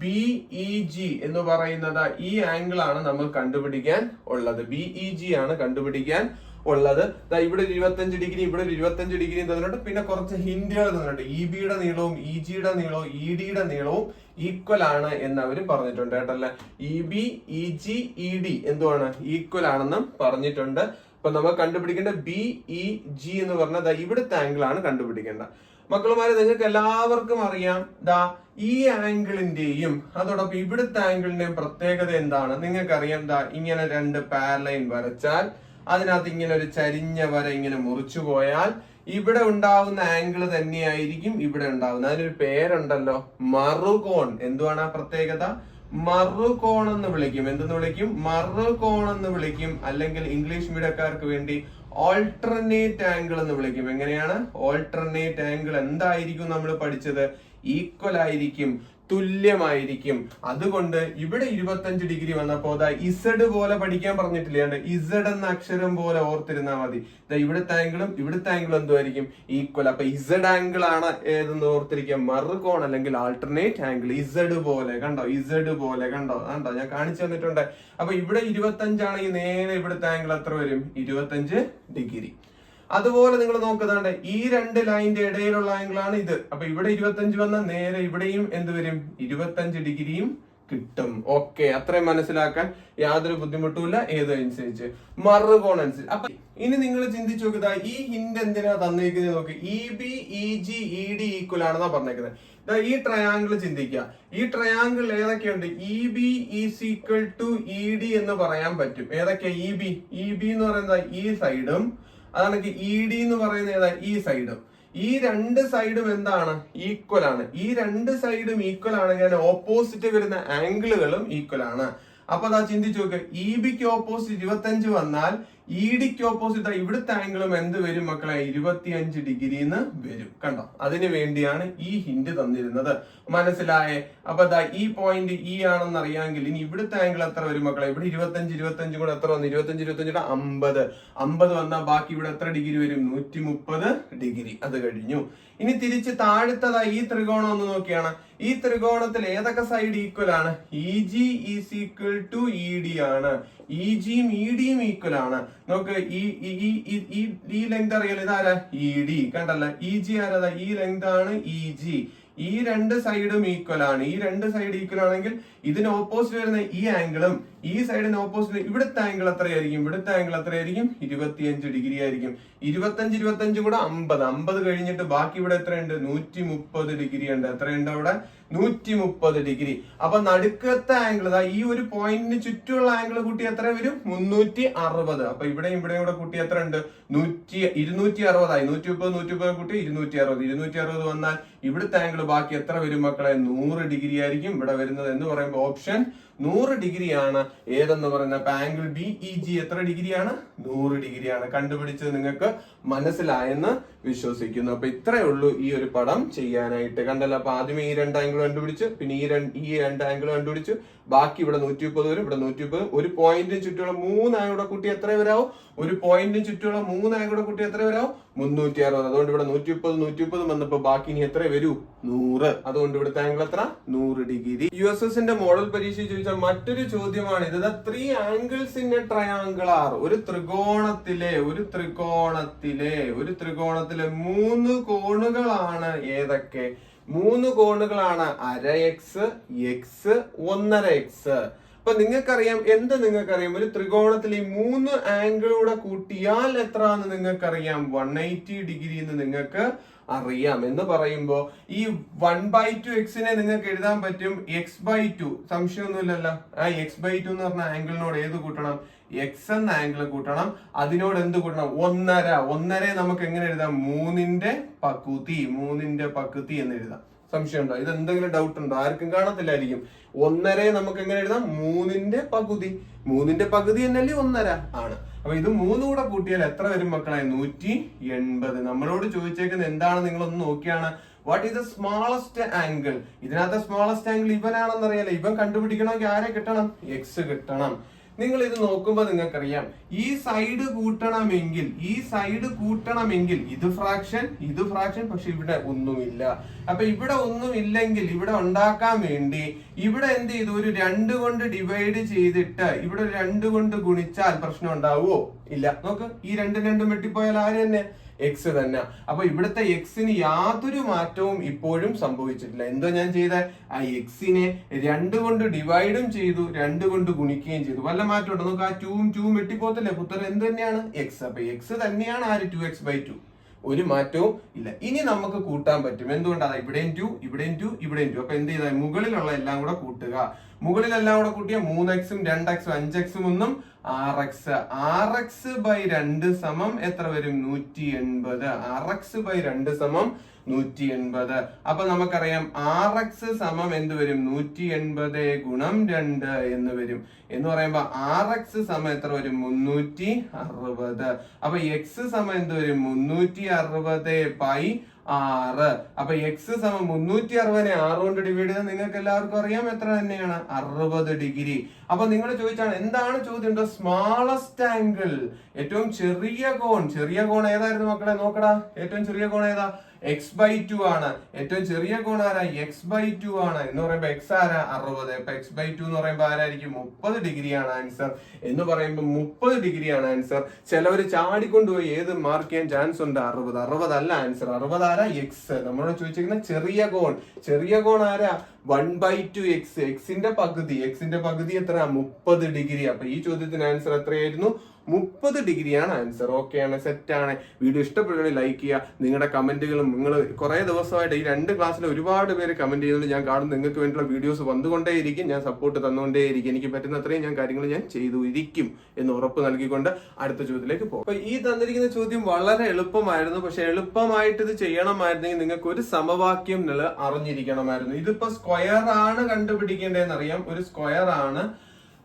BEG എന്ന് പറയുന്നത് ഈ ആംഗിൾ ആണ് നമ്മൾ കണ്ടുപിടിക്കാൻ ഉള്ളത്. BEG ആണ് കണ്ടുപിടിക്കാൻ ഉള്ളത്. ഇവിടെ 25 ഡിഗ്രി, ഇവിടെ 25 ഡിഗ്രി തന്നിട്ടുണ്ട്. പിന്നെ കുറച്ച് ഹിന്റുകൾ തന്നിട്ടുണ്ട്. EB യുടെ നീളവും EG യുടെ നീളവും ED യുടെ നീളവും ഈക്വൽ ആണ് എന്ന് അവർ പറഞ്ഞിട്ടുണ്ട് കേട്ടല്ലേ. EB EG ED എന്തുവാണ്, ഈക്വൽ ആണെന്ന് പറഞ്ഞിട്ടുണ്ട്. അപ്പൊ നമ്മൾ കണ്ടുപിടിക്കേണ്ട BEG എന്ന് പറഞ്ഞാൽ ഇവിടുത്തെ ആംഗിൾ ആണ് കണ്ടുപിടിക്കേണ്ട. മക്കളുമാരെ, നിങ്ങൾക്ക് എല്ലാവർക്കും അറിയാം ഈ ആംഗിളിന്റെയും അതോടൊപ്പം ഇവിടുത്തെ ആംഗിളിന്റെയും പ്രത്യേകത എന്താണ് നിങ്ങൾക്കറിയാം. ഇങ്ങനെ രണ്ട് പാരലൈൻ വരച്ചാൽ അതിനകത്ത് ഇങ്ങനെ ഒരു ചരിഞ്ഞ വര ഇങ്ങനെ മുറിച്ചു പോയാൽ ഇവിടെ ഉണ്ടാവുന്ന ആംഗിൾ തന്നെയായിരിക്കും ഇവിടെ ഉണ്ടാവുന്നത്. അതിനൊരു പേരുണ്ടല്ലോ, മറുകോൺ. എന്തുവാണ് ആ പ്രത്യേകത? മറുകോൺ എന്ന് വിളിക്കും. എന്തെന്ന് വിളിക്കും? മറുകോൺ എന്ന് വിളിക്കും. അല്ലെങ്കിൽ ഇംഗ്ലീഷ് മീഡിയക്കാർക്ക് വേണ്ടി ഓൾട്ടർനേറ്റ് ആംഗിൾ എന്ന് വിളിക്കും. എങ്ങനെയാണ് ഓൾട്ടർനേറ്റ് ആംഗിൾ? എന്തായിരിക്കും നമ്മൾ പഠിച്ചത്? ഈക്വൽ ആയിരിക്കും, തുല്യമായിരിക്കും. അതുകൊണ്ട് ഇവിടെ 25 ഡിഗ്രി വന്നപ്പോ ഇസഡ് പോലെ പഠിക്കാൻ പറഞ്ഞിട്ടില്ല. ഇസഡ് എന്ന അക്ഷരം പോലെ ഓർത്തിരുന്നാൽ മതി. ഇവിടുത്തെ ആംഗിളും ഇവിടുത്തെ ആംഗിളും എന്തുമായിരിക്കും? ഈക്വൽ. അപ്പൊ ഇസഡ് ആംഗിൾ ആണ് ഏതെന്ന് ഓർത്തിരിക്കുക, മറുകോൺ അല്ലെങ്കിൽ ആൾട്ടർനേറ്റ് ആംഗിൾ. ഇസഡ് പോലെ കണ്ടോ, ഇസഡ് പോലെ കണ്ടോ, ഞാൻ കാണിച്ചു തന്നിട്ടുണ്ട്. അപ്പൊ ഇവിടെ 25 ആണെങ്കിൽ നേരെ ഇവിടുത്തെ ആംഗിൾ എത്ര വരും? 25 ഡിഗ്രി. അതുപോലെ നിങ്ങൾ നോക്കുന്നുണ്ട്, ഈ രണ്ട് ലൈനിന്റെ ഇടയിലുള്ള ആംഗിൾ ആണ് ഇത്. അപ്പൊ ഇവിടെ 25 വന്നാൽ നേരെ ഇവിടെയും എന്ത് വരും? 25 ഡിഗ്രിയും കിട്ടും. ഓക്കെ, അത്രയും മനസ്സിലാക്കാൻ യാതൊരു ബുദ്ധിമുട്ടുമില്ല. ഏതനുസരിച്ച് മറുകോൺ അനുസരിച്ച്. അപ്പൊ ഇനി നിങ്ങൾ ചിന്തിച്ചു നോക്കുക, ഈ ഹിന്റ് എന്തിനാ തന്നിരിക്കുന്നത് നോക്ക്. EB EG ED ഈക്വൽ ആണെന്നാ പറഞ്ഞേക്കുന്നത്. ഈ ട്രയാങ്കിൾ ചിന്തിക്കുക. ഈ ട്രയാങ്കിൾ ഏതൊക്കെയുണ്ട്? EB is equal to ED എന്ന് പറയാൻ പറ്റും. ഏതൊക്കെയാ? EB എന്ന് പറയുന്നത് ഈ സൈഡും, അതാണെങ്കിൽ ED എന്ന് പറയുന്നത് ഏതാ? ഈ സൈഡും. ഈ രണ്ട് സൈഡും എന്താണ്? ഈക്വൽ ആണ്. ഈ രണ്ട് സൈഡും ഈക്വൽ ആണെങ്കിൽ ഓപ്പോസിറ്റ് വരുന്ന ആംഗിളുകളും ഈക്വൽ ആണ്. അപ്പൊ ചിന്തിച്ചു നോക്ക്, EBക്ക് ഓപ്പോസിറ്റ് 25 വന്നാൽ EDക്ക് ഓപ്പോസിറ്റ് ഇവിടുത്തെ ആംഗിളും എന്ത് വരും മക്കളെ? 25 ഡിഗ്രിന്ന് വരും. കണ്ടോ? അതിനു വേണ്ടിയാണ് ഈ ഹിന്റ് തന്നിരുന്നത്. മനസ്സിലായേ? അപ്പൊ ഈ പോയിന്റ് E ആണെന്ന് അറിയാമെങ്കിൽ ഇനി ഇവിടുത്തെ ആംഗിൾ എത്ര വരും മക്കളെ? ഇവിടെ 25 കൂടെ എത്ര വന്നു? 25 50 വന്നാൽ ബാക്കി ഇവിടെ എത്ര ഡിഗ്രി വരും? 130 ഡിഗ്രി. അത് കഴിഞ്ഞു. ഇനി തിരിച്ച് താഴത്തതായി ഈ ത്രികോണം ഒന്ന് നോക്കിയാണ്. ഈ ത്രികോണത്തിൽ ഏതൊക്കെ സൈഡ് ഈക്വൽ ആണ്? EG is equal to ED ആണ്. EGയും EDയും ഈക്വൽ ആണ്. നോക്ക്, ഈ ലെങ്ത് അറിയാലോ, ഇതാരാ? ED. കണ്ടല്ല, EG ആരാ? ഈ ലെങ്ത് ആണ് EG. ഈ രണ്ട് സൈഡും ഈക്വൽ ആണ്. ഈ രണ്ട് സൈഡ് ഈക്വൽ ആണെങ്കിൽ ഇതിന് ഓപ്പോസിറ്റ് വരുന്ന ഈ ആംഗിളും ഈ സൈഡിന് ഓപ്പോസിറ്റ് ഇവിടുത്തെ ആംഗിൾ എത്രയായിരിക്കും? ഇവിടുത്തെ ആംഗിൾ എത്രയായിരിക്കും? 25 ഡിഗ്രി ആയിരിക്കും. 25 കൂടെ 50 കഴിഞ്ഞിട്ട് ബാക്കി ഇവിടെ എത്രയുണ്ട്? 130 ഡിഗ്രി ഉണ്ട്. എത്രയുണ്ട് അവിടെ? 130 ഡിഗ്രി. അപ്പൊ നടുക്കത്തെ ആംഗിൾ ഈ ഒരു പോയിന്റിന് ചുറ്റുമുള്ള ആംഗിൾ കൂട്ടി എത്ര വരും? 360. അപ്പൊ ഇവിടെയും ഇവിടെയും കൂടെ കൂട്ടി എത്ര ഉണ്ട്? 260 ആയി. 130 കൂട്ടി 260. 260 വന്നാൽ ഇവിടുത്തെ ആംഗിൾ ബാക്കി എത്ര വരും മക്കളെ? 100 ഡിഗ്രി ആയിരിക്കും ഇവിടെ വരുന്നത്. എന്ന് പറയുമ്പോൾ ഓപ്ഷൻ 100 ഡിഗ്രിയാണ്. ഏതെന്ന് പറയുന്ന ആംഗിൾ BEG എത്ര ഡിഗ്രിയാണ്? 100 ഡിഗ്രിയാണ്. കണ്ടുപിടിച്ചത് നിങ്ങൾക്ക് മനസ്സിലായെന്ന് വിശ്വസിക്കുന്നു. അപ്പൊ ഇത്രയേ ഉള്ളൂ ഈ ഒരു പടം ചെയ്യാനായിട്ട്. കണ്ടല്ലോ? അപ്പൊ ആദ്യമേ ഈ രണ്ട് ആംഗിൾ കണ്ടുപിടിച്ചു, പിന്നെ ഈ രണ്ട് ആംഗിൾ കണ്ടുപിടിച്ചു, ബാക്കി ഇവിടെ 130 വരും, ഇവിടെ 130. ഒരു പോയിന്റിന് ചുറ്റുമുള്ള 3 ആംഗിൾ കൂട്ടി എത്ര വരാവും? ഒരു പോയിന്റിന് ചുറ്റുമുള്ള 3 ആംഗിൾ കൂട്ടി എത്ര വരാവും? 360. അതുകൊണ്ട് ഇവിടെ 130 വന്നപ്പോ ബാക്കി ഇനി എത്ര വരൂ? 100. അതുകൊണ്ട് ഇവിടുത്തെ ആംഗിൾ എത്ര? 100 ഡിഗ്രി. USSന്റെ മോഡൽ പരീക്ഷ ചോദിച്ചാൽ മറ്റൊരു ചോദ്യമാണ് ഇത്. 3 angles in a triangle. ഒരു ത്രികോണത്തിലെ 3 കോണുകളാണ് ഏതൊക്കെ? 3 കോണുകളാണ് ½ x 1/2x. അപ്പൊ നിങ്ങൾക്കറിയാം, നിങ്ങൾക്കറിയാം ഒരു ത്രികോണത്തിൽ ഈ 3 ആംഗിളൂടെ കൂട്ടിയാൽ എത്ര എന്ന് നിങ്ങൾക്കറിയാം? 180 ഡിഗ്രി എന്ന് നിങ്ങൾക്ക് അറിയാം. എന്ന് പറയുമ്പോ ഈ 1/2 എക്സിനെ നിങ്ങൾക്ക് എഴുതാൻ പറ്റും x/2. സംശയമൊന്നുമില്ലല്ലോ. ആ x/2 എന്ന് പറഞ്ഞ ആംഗിളിനോട് ഏത് കൂട്ടണം? x എന്ന ആംഗിൾ കൂട്ടണം. അതിനോട് എന്ത് കൂട്ടണം? 1/2 നമുക്ക് എങ്ങനെ എഴുതാം? 3ന്റെ പകുതി എന്ന് എഴുതാം. സംശയമുണ്ടോ? ഇത് എന്തെങ്കിലും ഡൗട്ട് ഉണ്ടോ? ആർക്കും കാണത്തില്ലായിരിക്കും. 1/2 നമുക്ക് എങ്ങനെ എഴുതാം? 3ന്റെ പകുതി എന്നല്ലേ 1/2 ആണ്. അപ്പൊ ഇത് 3 കൂടെ കൂട്ടിയാൽ എത്ര വരും മക്കളെ? 180. നമ്മളോട് ചോദിച്ചേക്കുന്നത് എന്താണ്? നിങ്ങളൊന്ന് നോക്കിയാണ് what is the smallest angle? ഇതിനകത്ത് സ്മോളസ്റ്റ് ആംഗിൾ ഇവനാണെന്ന് അറിയാലോ. ഇവൻ കണ്ടുപിടിക്കണമെങ്കിൽ ആരെ കിട്ടണം? എക്സ് കിട്ടണം. നിങ്ങൾ ഇത് നോക്കുമ്പോൾ നിങ്ങൾക്കറിയാം, ഈ സൈഡ് കൂട്ടണമെങ്കിൽ ഇത് ഫ്രാക്ഷൻ, പക്ഷെ ഇവിടെ ഒന്നുമില്ല. അപ്പൊ ഇവിടെ ഒന്നുമില്ലെങ്കിൽ ഇവിടെ ഉണ്ടാക്കാൻ വേണ്ടി ഇവിടെ എന്ത് ചെയ്തു? ഒരു 2 കൊണ്ട് ഡിവൈഡ് ചെയ്തിട്ട് ഇവിടെ 2 കൊണ്ട് ഗുണിച്ചാൽ പ്രശ്നം ഉണ്ടാവുമോ? ഇല്ല. നോക്ക്, ഈ 2 വെട്ടിപ്പോയാൽ ആര് തന്നെ? എക്സ് തന്നെ. അപ്പൊ ഇവിടുത്തെ എക്സിന് യാതൊരു മാറ്റവും ഇപ്പോഴും സംഭവിച്ചിട്ടില്ല. എന്തോ ഞാൻ ചെയ്ത? ആ എക്സിനെ 2 കൊണ്ട് ഡിവൈഡും ചെയ്തു, 2 കൊണ്ട് ഗുണിക്കുകയും ചെയ്തു. വല്ല മാറ്റം ഉണ്ടോ? നമുക്ക് ആ 2 വെട്ടിപ്പോത്തല്ലേ? ഉത്തരം എന്ത് തന്നെയാണ്? എക്സ്. അപ്പൊ എക്സ് തന്നെയാണ് ആര്? 2x/2. ഒരു മാറ്റവും ഇല്ല. ഇനി നമുക്ക് കൂട്ടാൻ പറ്റും. എന്തുകൊണ്ടാണ്? ഇവിടെയും 2, ഇവിടെയും 2, ഇവിടെയും 2. അപ്പൊ എന്ത് ചെയ്താൽ മുകളിലുള്ള എല്ലാം കൂടെ കൂട്ടുക. മുകളിലെല്ലാം കൂടെ കൂട്ടിയ 3x-ഉം 2x-ഉം 5x-ഉം ഒന്നും 6x. 6x/2 സമം എത്ര വരും? 180. 6x/2 സമം 180. അപ്പൊ നമുക്കറിയാം 6x സമം എന്ത് വരും? 180 ഗുണം 2 എന്ന് വരും. എന്ന് പറയുമ്പോ 6x സമം എത്ര വരും? 360. അപ്പൊ x സമം എന്ത് വരും? 360/6. അപ്പൊ എക്സ് സമം 360-നെ 6 കൊണ്ട് ഡിവൈഡ് ചെയ്താൽ നിങ്ങൾക്ക് എല്ലാവർക്കും അറിയാം എത്ര തന്നെയാണ്? 60 ഡിഗ്രി. അപ്പൊ നിങ്ങൾ ചോദിച്ചാണ് എന്താണ് ചോദ്യം? സ്മാളസ്റ്റ് ആംഗിൾ, ഏറ്റവും ചെറിയ കോൺ. ചെറിയ കോൺ ഏതായിരുന്നു മക്കളെ? നോക്കടാ, ഏറ്റവും ചെറിയ കോൺ ഏതാ? x/2 ആണ്. ഏറ്റവും ചെറിയ കോൺ ആരാ? x/2 ആണ്. എന്ന് പറയുമ്പോ എക്സ് ആരാ? 60. അപ്പൊ x/2 എന്ന് പറയുമ്പോ ആരായിരിക്കും? 30 ഡിഗ്രിയാണ് ആൻസർ. എന്ന് പറയുമ്പോ 30 ഡിഗ്രിയാണ് ആൻസർ. ചിലവര് ചാടിക്കൊണ്ടുപോയി ഏത് മാർക്ക് ചെയ്യാൻ ചാൻസ് ഉണ്ട്? 60 അല്ല ആൻസർ. 60 ആരാ? എക്സ്. നമ്മളോട് ചോദിച്ചിരിക്കുന്ന ചെറിയ കോൺ. ചെറിയ കോൺ ആരാ? 1/2 എക്സ്. എക്സിന്റെ പകുതി എത്ര? 30 ഡിഗ്രി. അപ്പൊ ഈ ചോദ്യത്തിന് ആൻസർ എത്രയായിരുന്നു? 30 ഡിഗ്രിയാണ് ആൻസർ. ഓക്കെ ആണ്, സെറ്റ് ആണ്. വീഡിയോ ഇഷ്ടപ്പെടുകയാണെങ്കിൽ ലൈക്ക് ചെയ്യുക. നിങ്ങളുടെ കമന്റുകളും, നിങ്ങൾ കുറെ ദിവസമായിട്ട് ഈ 2 ക്ലാസ്സിൽ ഒരുപാട് പേര് കമന്റ് ചെയ്യുന്നുണ്ട്. ഞാൻ കാണും, നിങ്ങൾക്ക് വേണ്ടിയുള്ള വീഡിയോസ് വന്നുകൊണ്ടേയിരിക്കും. ഞാൻ സപ്പോർട്ട് തന്നുകൊണ്ടേയിരിക്കും. എനിക്ക് പറ്റുന്ന അത്രയും കാര്യങ്ങൾ ഞാൻ ചെയ്തു ഇരിക്കും എന്ന് ഉറപ്പ് നൽകിക്കൊണ്ട് അടുത്ത ചോദ്യത്തിലേക്ക് പോകും. അപ്പൊ ഈ തന്നിരിക്കുന്ന ചോദ്യം വളരെ എളുപ്പമായിരുന്നു. പക്ഷെ എളുപ്പമായിട്ട് ഇത് ചെയ്യണമായിരുന്നെങ്കിൽ നിങ്ങൾക്ക് ഒരു സമവാക്യം അറിഞ്ഞിരിക്കണമായിരുന്നു. ഇതിപ്പോ സ്ക്വയർ ആണ് കണ്ടുപിടിക്കേണ്ടതെന്ന് അറിയാം. ഒരു സ്ക്വയർ ആണ്.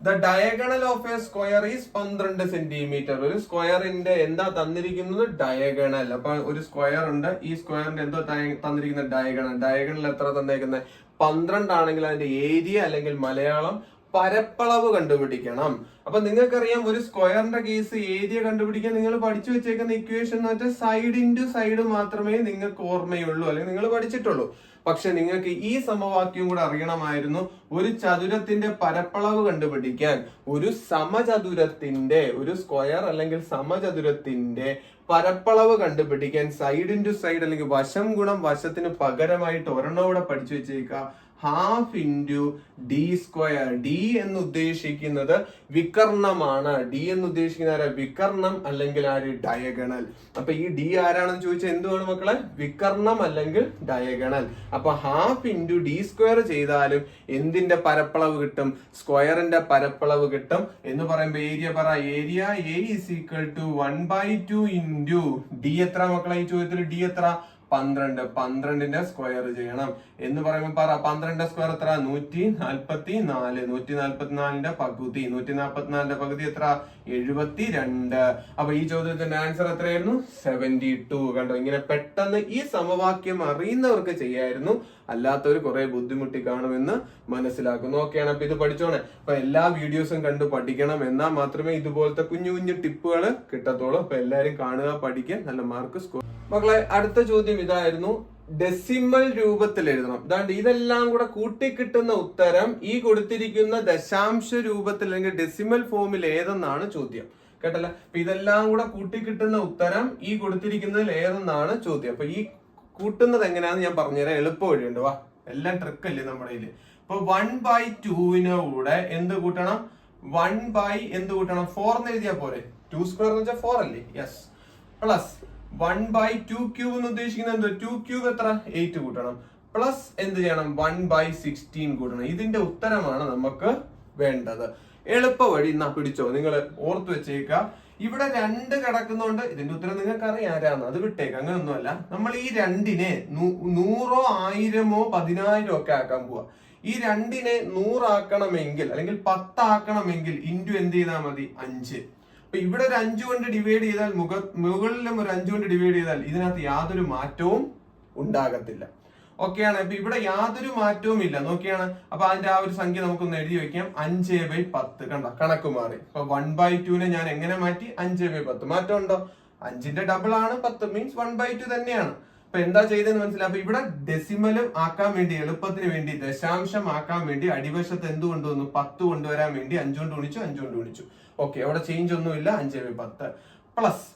The diagonal of a square is 12 centimetre. ഒരു സ്ക്വയറിന്റെ എന്താ തന്നിരിക്കുന്നത്? ഡയഗണൽ. അപ്പൊ ഒരു സ്ക്വയർ ഉണ്ട്. ഈ സ്ക്വയറിന്റെ എന്തോ തന്നിരിക്കുന്നത്? ഡയഗണൽ. ഡയഗണൽ എത്ര തന്നേക്കുന്നത്? 12 ആണെങ്കിൽ അതിന്റെ ഏരിയ അല്ലെങ്കിൽ മലയാളം പരപ്പളവ് കണ്ടുപിടിക്കണം. അപ്പൊ നിങ്ങൾക്കറിയാം, ഒരു സ്ക്വയറിന്റെ കേസ് ഏരിയ കണ്ടുപിടിക്കാൻ നിങ്ങൾ പഠിച്ചു വെച്ചേക്കുന്ന ഇക്വേഷൻ എന്ന് വെച്ചാൽ സൈഡ് ഇൻറ്റു സൈഡ് മാത്രമേ നിങ്ങൾക്ക് ഓർമ്മയുള്ളൂ, അല്ലെങ്കിൽ നിങ്ങൾ പഠിച്ചിട്ടുള്ളൂ. പക്ഷെ നിങ്ങൾക്ക് ഈ സമവാക്യം കൂടെ അറിയണമായിരുന്നു. ഒരു ചതുരത്തിന്റെ പരപ്പളവ് കണ്ടുപിടിക്കാൻ, ഒരു സമചതുരത്തിന്റെ, ഒരു സ്ക്വയർ അല്ലെങ്കിൽ സമചതുരത്തിന്റെ പരപ്പളവ് കണ്ടുപിടിക്കാൻ സൈഡ് ഇൻറ്റു സൈഡ് അല്ലെങ്കിൽ വശം ഗുണം വശത്തിന് പകരമായിട്ട് ഒരെണ്ണം കൂടെ പഠിച്ചു വെച്ചേക്കുക. Half into D square. D എന്ന് ഉദ്ദേശിക്കുന്നത് വികർണമാണ്. ഡി എന്ന് ഉദ്ദേശിക്കുന്ന വികർണം അല്ലെങ്കിൽ ഡയഗണൽ. അപ്പൊ ഈ ഡി ആരാണെന്ന് ചോദിച്ചാൽ എന്തുവാണ് മക്കളെ? വികർണം അല്ലെങ്കിൽ ഡയഗണൽ. അപ്പൊ ഹാഫ് ഇൻറ്റു ഡി സ്ക്വയർ ചെയ്താലും എന്തിന്റെ പരപ്പളവ് കിട്ടും? സ്ക്വയറിന്റെ പരപ്പളവ് കിട്ടും. എന്ന് പറയുമ്പോ ഏരിയ പറ. Area A is equal to 1/2 into D എത്ര മക്കളെ? ഈ ചോദ്യത്തിൽ ഡി എത്ര? 12. 12ന്റെ സ്ക്വയർ ചെയ്യണം. എന്ന് പറയുമ്പോൾ പറ, 12ന്റെ സ്ക്വയർ എത്ര? 144. 144ന്റെ പകുതി. 144ന്റെ പകുതി എത്ര? 72. അപ്പൊ ഈ ചോദ്യത്തിന്റെ ആൻസർ എത്രയായിരുന്നു? 72. കണ്ടോ, ഇങ്ങനെ പെട്ടെന്ന് ഈ സമവാക്യം അറിയുന്നവർക്ക് ചെയ്യായിരുന്നു. അല്ലാത്തവർ കുറെ ബുദ്ധിമുട്ടി കാണുമെന്ന് മനസ്സിലാക്കുന്നു. ഓക്കെയാണ്. അപ്പൊ ഇത് പഠിച്ചോണേ. അപ്പൊ എല്ലാ വീഡിയോസും കണ്ടു പഠിക്കണം. എന്നാൽ മാത്രമേ ഇതുപോലത്തെ കുഞ്ഞു കുഞ്ഞു ടിപ്പുകൾ കിട്ടത്തുള്ളൂ. അപ്പൊ എല്ലാരും കാണുക, പഠിക്കുക, നല്ല മാർക്ക് സ്കോർ. മക്കളെ, അടുത്ത ചോദ്യം ഇതായിരുന്നു. ഡെസിമൽ രൂപത്തിൽ എഴുതണം. അതാണ്ട് ഇതെല്ലാം കൂടെ കൂട്ടിക്കിട്ടുന്ന ഉത്തരം ഈ കൊടുത്തിരിക്കുന്ന ദശാംശ രൂപത്തിൽ അല്ലെങ്കിൽ ഡെസിമൽ ഫോമിൽ ഏതെന്നാണ് ചോദ്യം. കേട്ടല്ല? അപ്പൊ ഇതെല്ലാം കൂടെ കൂട്ടിക്കിട്ടുന്ന ഉത്തരം ഈ കൊടുത്തിരിക്കുന്നതിൽ ഏതെന്നാണ് ചോദ്യം. അപ്പൊ ഈ കൂട്ടുന്നത് എങ്ങനെയാന്ന് ഞാൻ പറഞ്ഞുതരാം. എളുപ്പ വഴിയുണ്ട്. വാ, എല്ലാം ട്രിക്കല്ലേ നമ്മുടെ കയ്യില്. അപ്പൊ 1/2 കൂടെ എന്ത് കൂട്ടണം? 1 എന്ത് കൂട്ടണം? 4 എന്ന് എഴുതിയാൽ പോരെ. 2 സ്ക്വയർ എന്ന് വെച്ചാൽ 4 അല്ലേ? യെസ്. പ്ലസ് 1/2 ക്യൂബ് എന്ന് ഉദ്ദേശിക്കുന്നത് എന്ത്? 2 ക്യൂബ് എത്ര? 8 കൂട്ടണം. പ്ലസ് എന്ത് ചെയ്യണം? 1/16 കൂട്ടണം. ഇതിന്റെ ഉത്തരമാണ് നമുക്ക് വേണ്ടത്. എളുപ്പ വഴി എന്നാ പിടിച്ചോ, നിങ്ങൾ ഓർത്തു വെച്ചേക്ക. ഇവിടെ 2 കിടക്കുന്നോണ്ട് ഇതിന്റെ ഉത്തരം നിങ്ങൾക്ക് അറിയാം ആരാന്ന്. അത് വിട്ടേക്ക്, അങ്ങനെയൊന്നുമല്ല. നമ്മൾ ഈ 2നെ 100, 1000, 10,000 ഒക്കെ ആക്കാൻ പോവാ. ഈ 2നെ 100 ആക്കണമെങ്കിൽ അല്ലെങ്കിൽ 10 ആക്കണമെങ്കിൽ ഇൻറ്റു എന്ത് ചെയ്താൽ മതി? 5. അപ്പൊ ഇവിടെ ഒരു 5 കൊണ്ട് ഡിവൈഡ് ചെയ്താൽ, മുകളിലും ഒരു 5 കൊണ്ട് ഡിവൈഡ് ചെയ്താൽ ഇതിനകത്ത് യാതൊരു മാറ്റവും ഉണ്ടാകത്തില്ല. ഓക്കെയാണ്. അപ്പൊ ഇവിടെ യാതൊരു മാറ്റവും ഇല്ല. നോക്കിയാണ്. അപ്പൊ അതിന്റെ ആ ഒരു സംഖ്യ നമുക്കൊന്ന് എഴുതി വെക്കാം. 5/10 കണ്ടോ, കണക്ക് മാറി. അപ്പൊ 1/2 ഞാൻ എങ്ങനെ മാറ്റി? 5/10. മാറ്റം ഉണ്ടോ? 5ന്റെ ഡബിൾ ആണ് 10, മീൻസ് 1/2 തന്നെയാണ്. അപ്പൊ എന്താ ചെയ്തെന്ന് മനസ്സിലായി. അപ്പൊ ഇവിടെ ഡെസിമലും ആക്കാൻ വേണ്ടി, എളുപ്പത്തിന് വേണ്ടി, ദശാംശം ആക്കാൻ വേണ്ടി അടിവശത്ത് എന്ത് കൊണ്ടുവന്നു? 10 കൊണ്ടുവരാൻ വേണ്ടി 5 കൊണ്ട് ഗുണിച്ചു, 5 കൊണ്ട് ഗുണിച്ചു. ഓക്കെ, അവിടെ ചേഞ്ച് ഒന്നുമില്ല. 5/10 പ്ലസ്.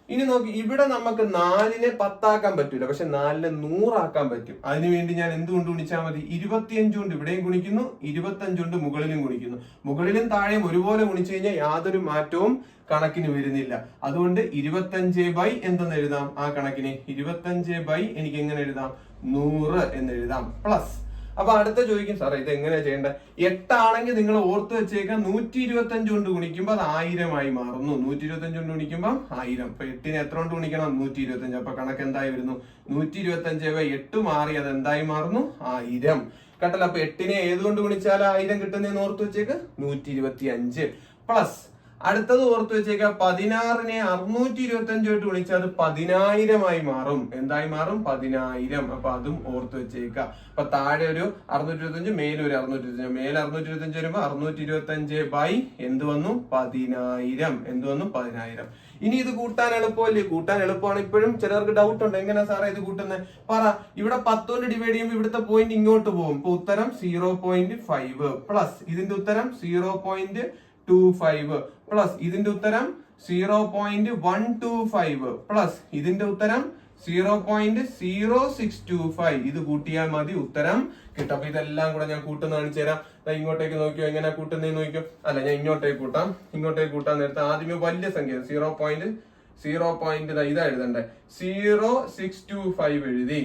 ഇനി നോക്കി, ഇവിടെ നമുക്ക് 4നെ 10 ആക്കാൻ പറ്റൂല, പക്ഷെ 4നെ 100 ആക്കാൻ പറ്റും. അതിനുവേണ്ടി ഞാൻ എന്ത് കൊണ്ട് ഗുണിച്ചാൽ മതി? 25 കൊണ്ട് ഇവിടെയും ഗുണിക്കുന്നു, 25 കൊണ്ട് മുകളിലും ഗുണിക്കുന്നു. മുകളിലും താഴെയും ഒരുപോലെ ഗുണിച്ചു കഴിഞ്ഞാൽ യാതൊരു മാറ്റവും കണക്കിന് വരുന്നില്ല. അതുകൊണ്ട് 25 എന്തെന്ന് എഴുതാം? ആ കണക്കിന് 25 എനിക്ക് എങ്ങനെ എഴുതാം? 100 എന്ന് എഴുതാം. പ്ലസ്. അപ്പൊ അടുത്ത ചോദിക്കും, സാറേ ഇത് എങ്ങനെയാ ചെയ്യേണ്ടത്? 8 ആണെങ്കിൽ നിങ്ങൾ ഓർത്ത് വെച്ചേക്കാം, 125 കൊണ്ട് ഗുണിക്കുമ്പോൾ അത് 1000 ആയി മാറുന്നു. 125 കൊണ്ട് ഗുണിക്കുമ്പോൾ 1000. അപ്പൊ 8നെ എത്ര കൊണ്ട് ഗുണിക്കണം? 125. അപ്പൊ കണക്ക് എന്തായി വരുന്നു? 125/8 മാറി അത് എന്തായി മാറുന്നു? 1000. കേട്ടല്ലോ. അപ്പൊ 8നെ ഏതുകൊണ്ട് ഗുണിച്ചാൽ 1000 കിട്ടുന്നതെന്ന് ഓർത്ത് വെച്ചേക്ക്, 125 പ്ലസ്. അടുത്തത് ഓർത്ത് വെച്ചേക്കാം, 16നെ 625 ഗുണിച്ചാൽ അത് 10,000 ആയി മാറും. എന്തായി മാറും? 10,000. അപ്പൊ അതും ഓർത്ത് വെച്ചേക്കാം. അപ്പൊ താഴെ ഒരു 625, മേലെ ഒരു 625. മേലെ 625 വരുമ്പോ 625 എന്ത് വന്നു? 10,000. എന്ത് വന്നു? 10,000. ഇനി ഇത് കൂട്ടാൻ എളുപ്പമല്ലേ? കൂട്ടാൻ എളുപ്പമാണ്. ഇപ്പോഴും ചിലർക്ക് ഡൗട്ട് ഉണ്ട്, എങ്ങനെ സാറേ ഇത് കൂട്ടുന്നത്? പറ. ഇവിടെ 10 കൊണ്ട് ഡിവൈഡ് ചെയ്യുമ്പോൾ ഇവിടുത്തെ പോയിന്റ് ഇങ്ങോട്ട് പോകും. ഇപ്പൊ ഉത്തരം 0.5 പ്ലസ് ഇതിന്റെ ഉത്തരം 0.25 പ്ലസ് ഇതിന്റെ ഉത്തരം 0.125 പ്ലസ് ഇതിന്റെ ഉത്തരം 0.0625. ഇത് കൂട്ടിയാൽ മതി, ഉത്തരം കിട്ടും. അപ്പൊ ഇതെല്ലാം കൂടെ ഞാൻ കൂട്ടുന്ന കാണിച്ചു തരാം. ഇങ്ങോട്ടേക്ക് നോക്കിയോ, എങ്ങനെ കൂട്ടുന്നതെന്ന് നോക്കിയോ. അല്ല, ഞാൻ ഇങ്ങോട്ടേക്ക് കൂട്ടാം. ഇങ്ങോട്ടേക്ക് കൂട്ടാൻ നേരത്തെ ആദ്യമേ വലിയ സംഖ്യ 0.0 ഇതാ എഴുതണ്ടേ. 0.625 എഴുതി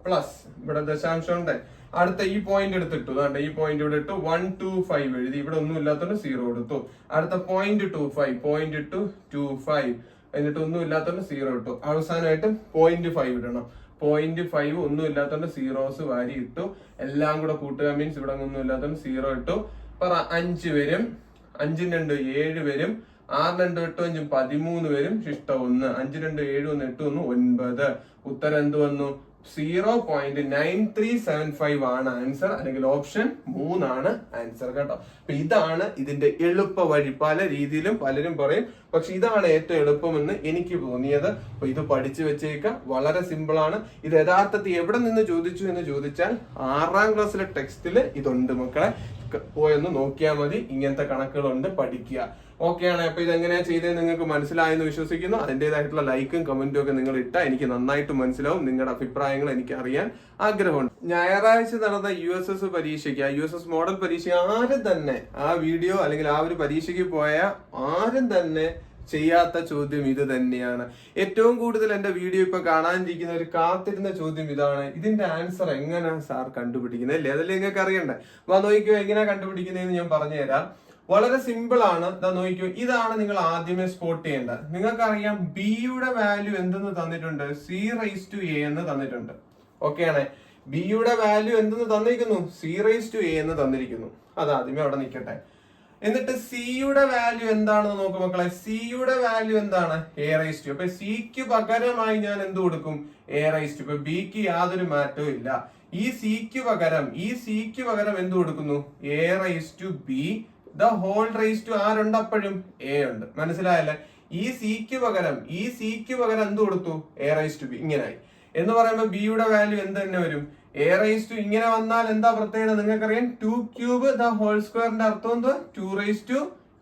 പ്ലസ് ഇവിടെ ദശാംശം ഉണ്ട്. അടുത്ത ഈ പോയിന്റ് എടുത്തിട്ടു, ഈ പോയിന്റ് ഇവിടെ ഇട്ടു. 125 എഴുതി. ഇവിടെ ഒന്നും ഇല്ലാത്തോണ്ട് 0 എടുത്തു. അടുത്ത 0.25 എന്നിട്ട് ഒന്നും ഇല്ലാത്തോണ്ട് 0 ഇട്ടു. അവസാനമായിട്ട് 0.5 ഇടണം. 0.5 ഒന്നും ഇല്ലാത്തോണ്ട് സീറോസ് വാരി ഇട്ടു. എല്ലാം കൂടെ കൂട്ടുക, മീൻസ് ഇവിടെ ഒന്നും ഇല്ലാത്തോണ്ട് 0 ഇട്ടു. പറ. 5 വരും. 5 2 7 വരും. 6 2 8 5 13 വരും. ശിഷ്ടം 1. 5 2 7 1 8 1 9. ഉത്തരം എന്ത് വന്നു? 0.9375 ആണ് ആൻസർ, അല്ലെങ്കിൽ ഓപ്ഷൻ 3 ആണ് ആൻസർ. കേട്ടോ. അപ്പൊ ഇതാണ് ഇതിന്റെ എളുപ്പ വഴി. പല രീതിയിലും പലരും പറയും, പക്ഷെ ഇതാണ് ഏറ്റവും എളുപ്പമെന്ന് എനിക്ക് തോന്നിയത്. അപ്പൊ ഇത് പഠിച്ചു വെച്ചേക്കാം. വളരെ സിമ്പിൾ ആണ്. ഇത് യഥാർത്ഥത്തിൽ എവിടെ നിന്ന് ചോദിച്ചു എന്ന് ചോദിച്ചാൽ 6ാം ക്ലാസ്സിലെ ടെക്സ്റ്റില് ഇതുണ്ട് മക്കളെ. പോയൊന്ന് നോക്കിയാൽ മതി. ഇങ്ങനത്തെ കണക്കുകളുണ്ട്, പഠിക്കുക. ഓക്കെ ആണ്. അപ്പൊ ഇതെങ്ങനെയാ ചെയ്തത് നിങ്ങൾക്ക് മനസ്സിലായെന്ന് വിശ്വസിക്കുന്നു. അതിൻ്റെതായിട്ടുള്ള ലൈക്കും കമന്റും ഒക്കെ നിങ്ങൾ ഇട്ടാൽ എനിക്ക് നന്നായിട്ട് മനസ്സിലാവും. നിങ്ങളുടെ അഭിപ്രായങ്ങൾ എനിക്ക് അറിയാൻ ആഗ്രഹമുണ്ട്. ഞായറാഴ്ച നടന്ന USS പരീക്ഷയ്ക്ക്, USS മോഡൽ പരീക്ഷ, ആരും തന്നെ ആ വീഡിയോ അല്ലെങ്കിൽ ആ ഒരു പരീക്ഷയ്ക്ക് പോയ ആരും തന്നെ ചെയ്യാത്ത ചോദ്യം ഇത് തന്നെയാണ്. ഏറ്റവും കൂടുതൽ എന്റെ വീഡിയോ ഇപ്പൊ കാണാനിരിക്കുന്ന ഒരു കാത്തിരുന്ന ചോദ്യം ഇതാണ്. ഇതിന്റെ ആൻസർ എങ്ങനെ സാർ കണ്ടുപിടിക്കുന്നത്? അല്ലേ, അതല്ലേ നിങ്ങൾക്ക് അറിയണ്ടേ? അപ്പൊ നോക്കിയോ, എങ്ങനെയാ കണ്ടുപിടിക്കുന്നതെന്ന് ഞാൻ പറഞ്ഞുതരാം. വളരെ സിമ്പിൾ ആണ്. നോക്കിയോ, ഇതാണ് നിങ്ങൾ ആദ്യമേ സ്പോട്ട് ചെയ്യേണ്ടത്. നിങ്ങൾക്കറിയാം ബിയുടെ വാല്യൂ എന്തെന്ന് തന്നിട്ടുണ്ട്? C⁴ എന്ന് തന്നിട്ടുണ്ട്. ഓക്കെ ആണ്. ബിയുടെ വാല്യൂ എന്തെന്ന് തന്നിരിക്കുന്നു? C⁴ എന്ന് തന്നിരിക്കുന്നു. അത് ആദ്യമേ അവിടെ നിൽക്കട്ടെ. എന്നിട്ട് സിയുടെ വാല്യൂ എന്താണെന്ന് നോക്കും മക്കളെ. സിയുടെ വാല്യൂ എന്താണ്? A⁴. അപ്പൊ സിക്ക് പകരമായി ഞാൻ എന്ത് കൊടുക്കും? A⁴. ഇപ്പൊ ബിക്ക് യാതൊരു മാറ്റവും ഇല്ല. ഈ സിക്ക് പകരം എന്ത് കൊടുക്കുന്നു? A⁴b the whole raised to ആരുണ്ട്? അപ്പോഴും A ഉണ്ട്. മനസ്സിലായല്ലേ? ഈ സിക്ക് പകരം എന്ത് കൊടുത്തു? A⁴b. ഇങ്ങനായി എന്ന് പറയുമ്പോൾ ബിയുടെ വാല്യൂ എന്ത് തന്നെ വരും? A⁴. ഇങ്ങനെ വന്നാൽ എന്താ പ്രത്യേകത നിങ്ങൾക്കറിയാം? 2³ the whole squareന്റെ അർത്ഥം എന്ത്? 2⁻³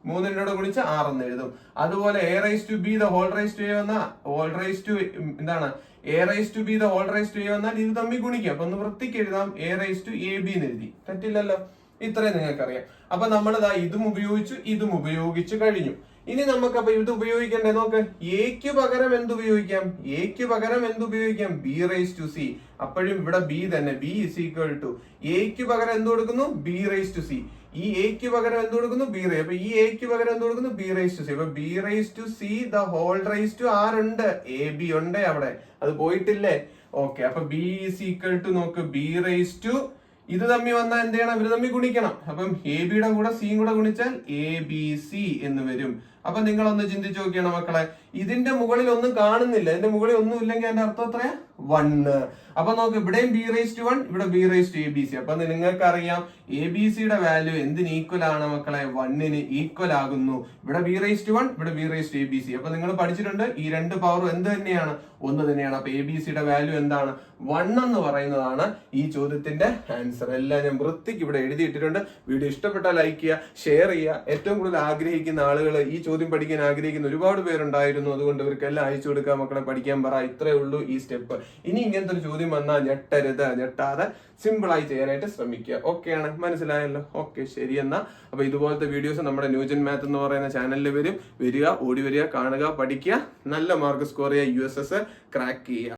3 ഗുണിച്ച് 6 എന്ന് എഴുതും. അതുപോലെ A⁴b the whole raised to A വന്ന എന്താണ്? A⁴b the whole raised to A വന്നാൽ ഇത് തമ്മിൽ ഗുണിക്കുക. അപ്പൊ ഒന്ന് വൃത്തിക്ക് എഴുതാം. A⁴ab എന്ന് എഴുതി. തെറ്റില്ലല്ലോ. ഇത്രയും നിങ്ങൾക്കറിയാം. അപ്പൊ നമ്മൾ ഇതും ഉപയോഗിച്ചു കഴിഞ്ഞു. ഇനി നമുക്ക് അപ്പൊ ഇത് ഉപയോഗിക്കണ്ടേ? നോക്ക്. എക്ക് പകരം എന്തുപയോഗിക്കാം? B⁻c. അപ്പോഴും ഇവിടെ ബി തന്നെ. B = എക്ക് പകരം എന്ത് കൊടുക്കുന്നു? B⁻c. ഈ എക്ക് പകരം എന്ത് കൊടുക്കുന്നു? B⁻. അപ്പൊ ഈ എക്ക് പകരം എന്ത് കൊടുക്കുന്നു? B⁻c. അപ്പൊ B⁻c the whole raised to ആരുണ്ട്? AB ഉണ്ട് അവിടെ. അത് പോയിട്ടില്ലേ? ഓക്കെ. അപ്പൊ B = നോക്ക് B⁻. ഇത് തമ്മിൽ വന്നാൽ എന്ത് ചെയ്യണം? ഇവര് തമ്മിൽ ഗുണിക്കണം. അപ്പം AB യുടെ കൂടെ സിയും കൂടെ ഗുണിച്ചാൽ ABC എന്ന് വരും. അപ്പൊ നിങ്ങളൊന്ന് ചിന്തിച്ചു നോക്കിയാണ് മക്കളെ, ഇതിന്റെ മുകളിൽ ഒന്നും കാണുന്നില്ല, ഇതിന്റെ മുകളിൽ ഒന്നും ഇല്ലെങ്കിൽ അതിന്റെ അർത്ഥം എത്രയാ? 1. അപ്പൊ നോക്ക്, ഇവിടെയും b1, ഇവിടെ b(abc). അപ്പൊ നിങ്ങൾക്ക് അറിയാം abc-യുടെ വാല്യൂ എന്തിന് ഈക്വൽ ആണ് മക്കളെ? 1-ന് ഈക്വൽ ആകുന്നു. ഇവിടെ b1, ഇവിടെ b(abc). അപ്പൊ നിങ്ങൾ പഠിച്ചിട്ടുണ്ട് ഈ രണ്ട് പവറും എന്ത് തന്നെയാണ്? ഒന്ന് തന്നെയാണ്. അപ്പൊ abc-യുടെ വാല്യൂ എന്താണ്? 1 എന്ന് പറയുന്നതാണ് ഈ ചോദ്യത്തിന്റെ ആൻസർ. എല്ലാം ഞാൻ വൃത്തിക്ക് ഇവിടെ എഴുതിയിട്ടിട്ടുണ്ട്. വീഡിയോ ഇഷ്ടപ്പെട്ടാൽ ലൈക്ക് ചെയ്യുക, ഷെയർ ചെയ്യുക. ഏറ്റവും കൂടുതൽ ആഗ്രഹിക്കുന്ന ആളുകൾ, ഈ ചോദ്യം പഠിക്കാൻ ആഗ്രഹിക്കുന്ന ഒരുപാട് പേരുണ്ടായിരുന്നു. അതുകൊണ്ട് ഇവർക്കെല്ലാം അയച്ചു കൊടുക്കുക, മക്കളെ പഠിക്കാൻ പറ. ഇത്രേ ഉള്ളൂ ഈ സ്റ്റെപ്പ്. ഇനി ഇങ്ങനത്തെ ഒരു ചോദ്യം വന്നാൽ ഞെട്ടാതെ സിമ്പിളായി ചെയ്യാനായിട്ട് ശ്രമിക്കുക. ഓക്കെ ആണ്, മനസ്സിലായല്ലോ? ഓക്കെ, ശരി എന്നാ. അപ്പൊ ഇതുപോലത്തെ വീഡിയോസ് നമ്മുടെ ന്യൂജൻ മാത്ത് എന്ന് പറയുന്ന ചാനലിൽ വരിക, ഓടി വരിക, കാണുക, പഠിക്കുക, നല്ല മാർക്ക് സ്കോർ ചെയ്യുക, USS ക്രാക്ക് ചെയ്യുക.